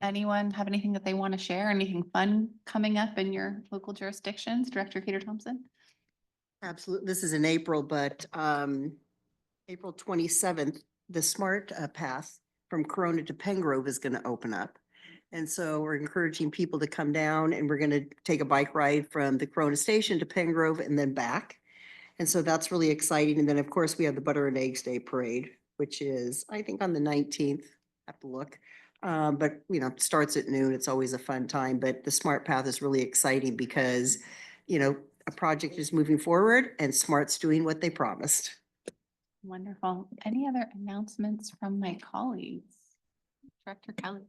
Anyone have anything that they want to share? Anything fun coming up in your local jurisdictions? Director Peter Thompson? Absolutely. This is in April, but April 27th, the smart path from Corona to Pengrove is going to open up. And so we're encouraging people to come down, and we're going to take a bike ride from the Corona station to Pengrove and then back. And so that's really exciting. And then, of course, we have the Butter and Eggs Day Parade, which is, I think, on the 19th. I have to look. But, you know, starts at noon. It's always a fun time. But the Smart Path is really exciting because, you know, a project is moving forward and Smart's doing what they promised. Wonderful. Any other announcements from my colleagues? Director Kelly?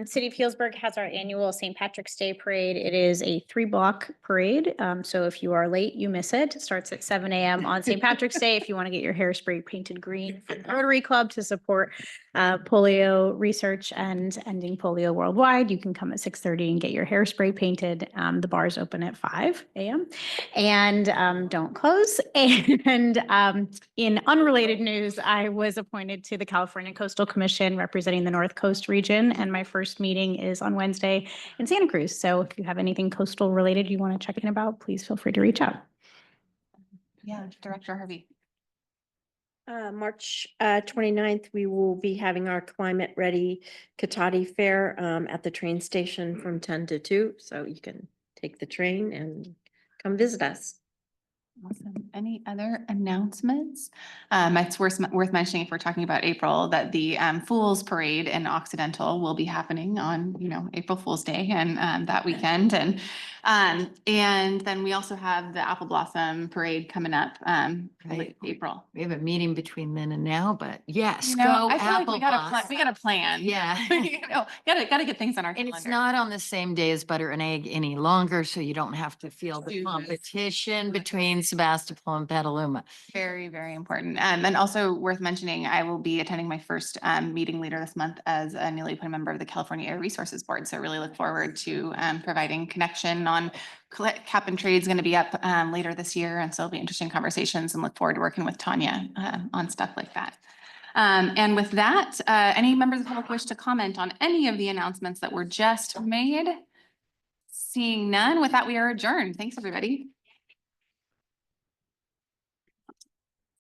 City of Healdsburg has our annual St. Patrick's Day Parade. It is a 3-block parade. So if you are late, you miss it. It starts at 7 a.m. on St. Patrick's Day. If you want to get your hairspray painted green from the Rotary Club to support polio research and ending polio worldwide, you can come at 6:30 and get your hairspray painted. The bars open at 5 a.m. and don't close. And in unrelated news, I was appointed to the California Coastal Commission representing the North Coast region, and my first meeting is on Wednesday in Santa Cruz. So if you have anything coastal related you want to check in about, please feel free to reach out. Yeah, Director Harvey. March 29th, we will be having our Climate Ready Katati Fair at the train station from 10 to 2. So you can take the train and come visit us. Awesome. Any other announcements? It's worth mentioning, if we're talking about April, that the Fool's Parade in Occidental will be happening on, April Fool's Day and that weekend. And then we also have the Apple Blossom Parade coming up late April. We have a meeting between then and now, but yes, I go feel like Apple we got a plan. Yeah. Gotta get things on our And calendar. it's not on the same day as Butter and Egg any longer, so you don't have to feel the Choose. competition between Sebastopol and Petaluma. Very, very important. And also worth mentioning, I will be attending my first meeting later this month as a newly appointed member of the California Air Resources Board. So I really look forward to providing connection on cap and trade is going to be up later this year. And so it'll be interesting conversations, and look forward to working with Tanya on stuff like that. And with that, any members of the public wish to comment on any of the announcements that were just made? Seeing none, with that, we are adjourned. Thanks, everybody.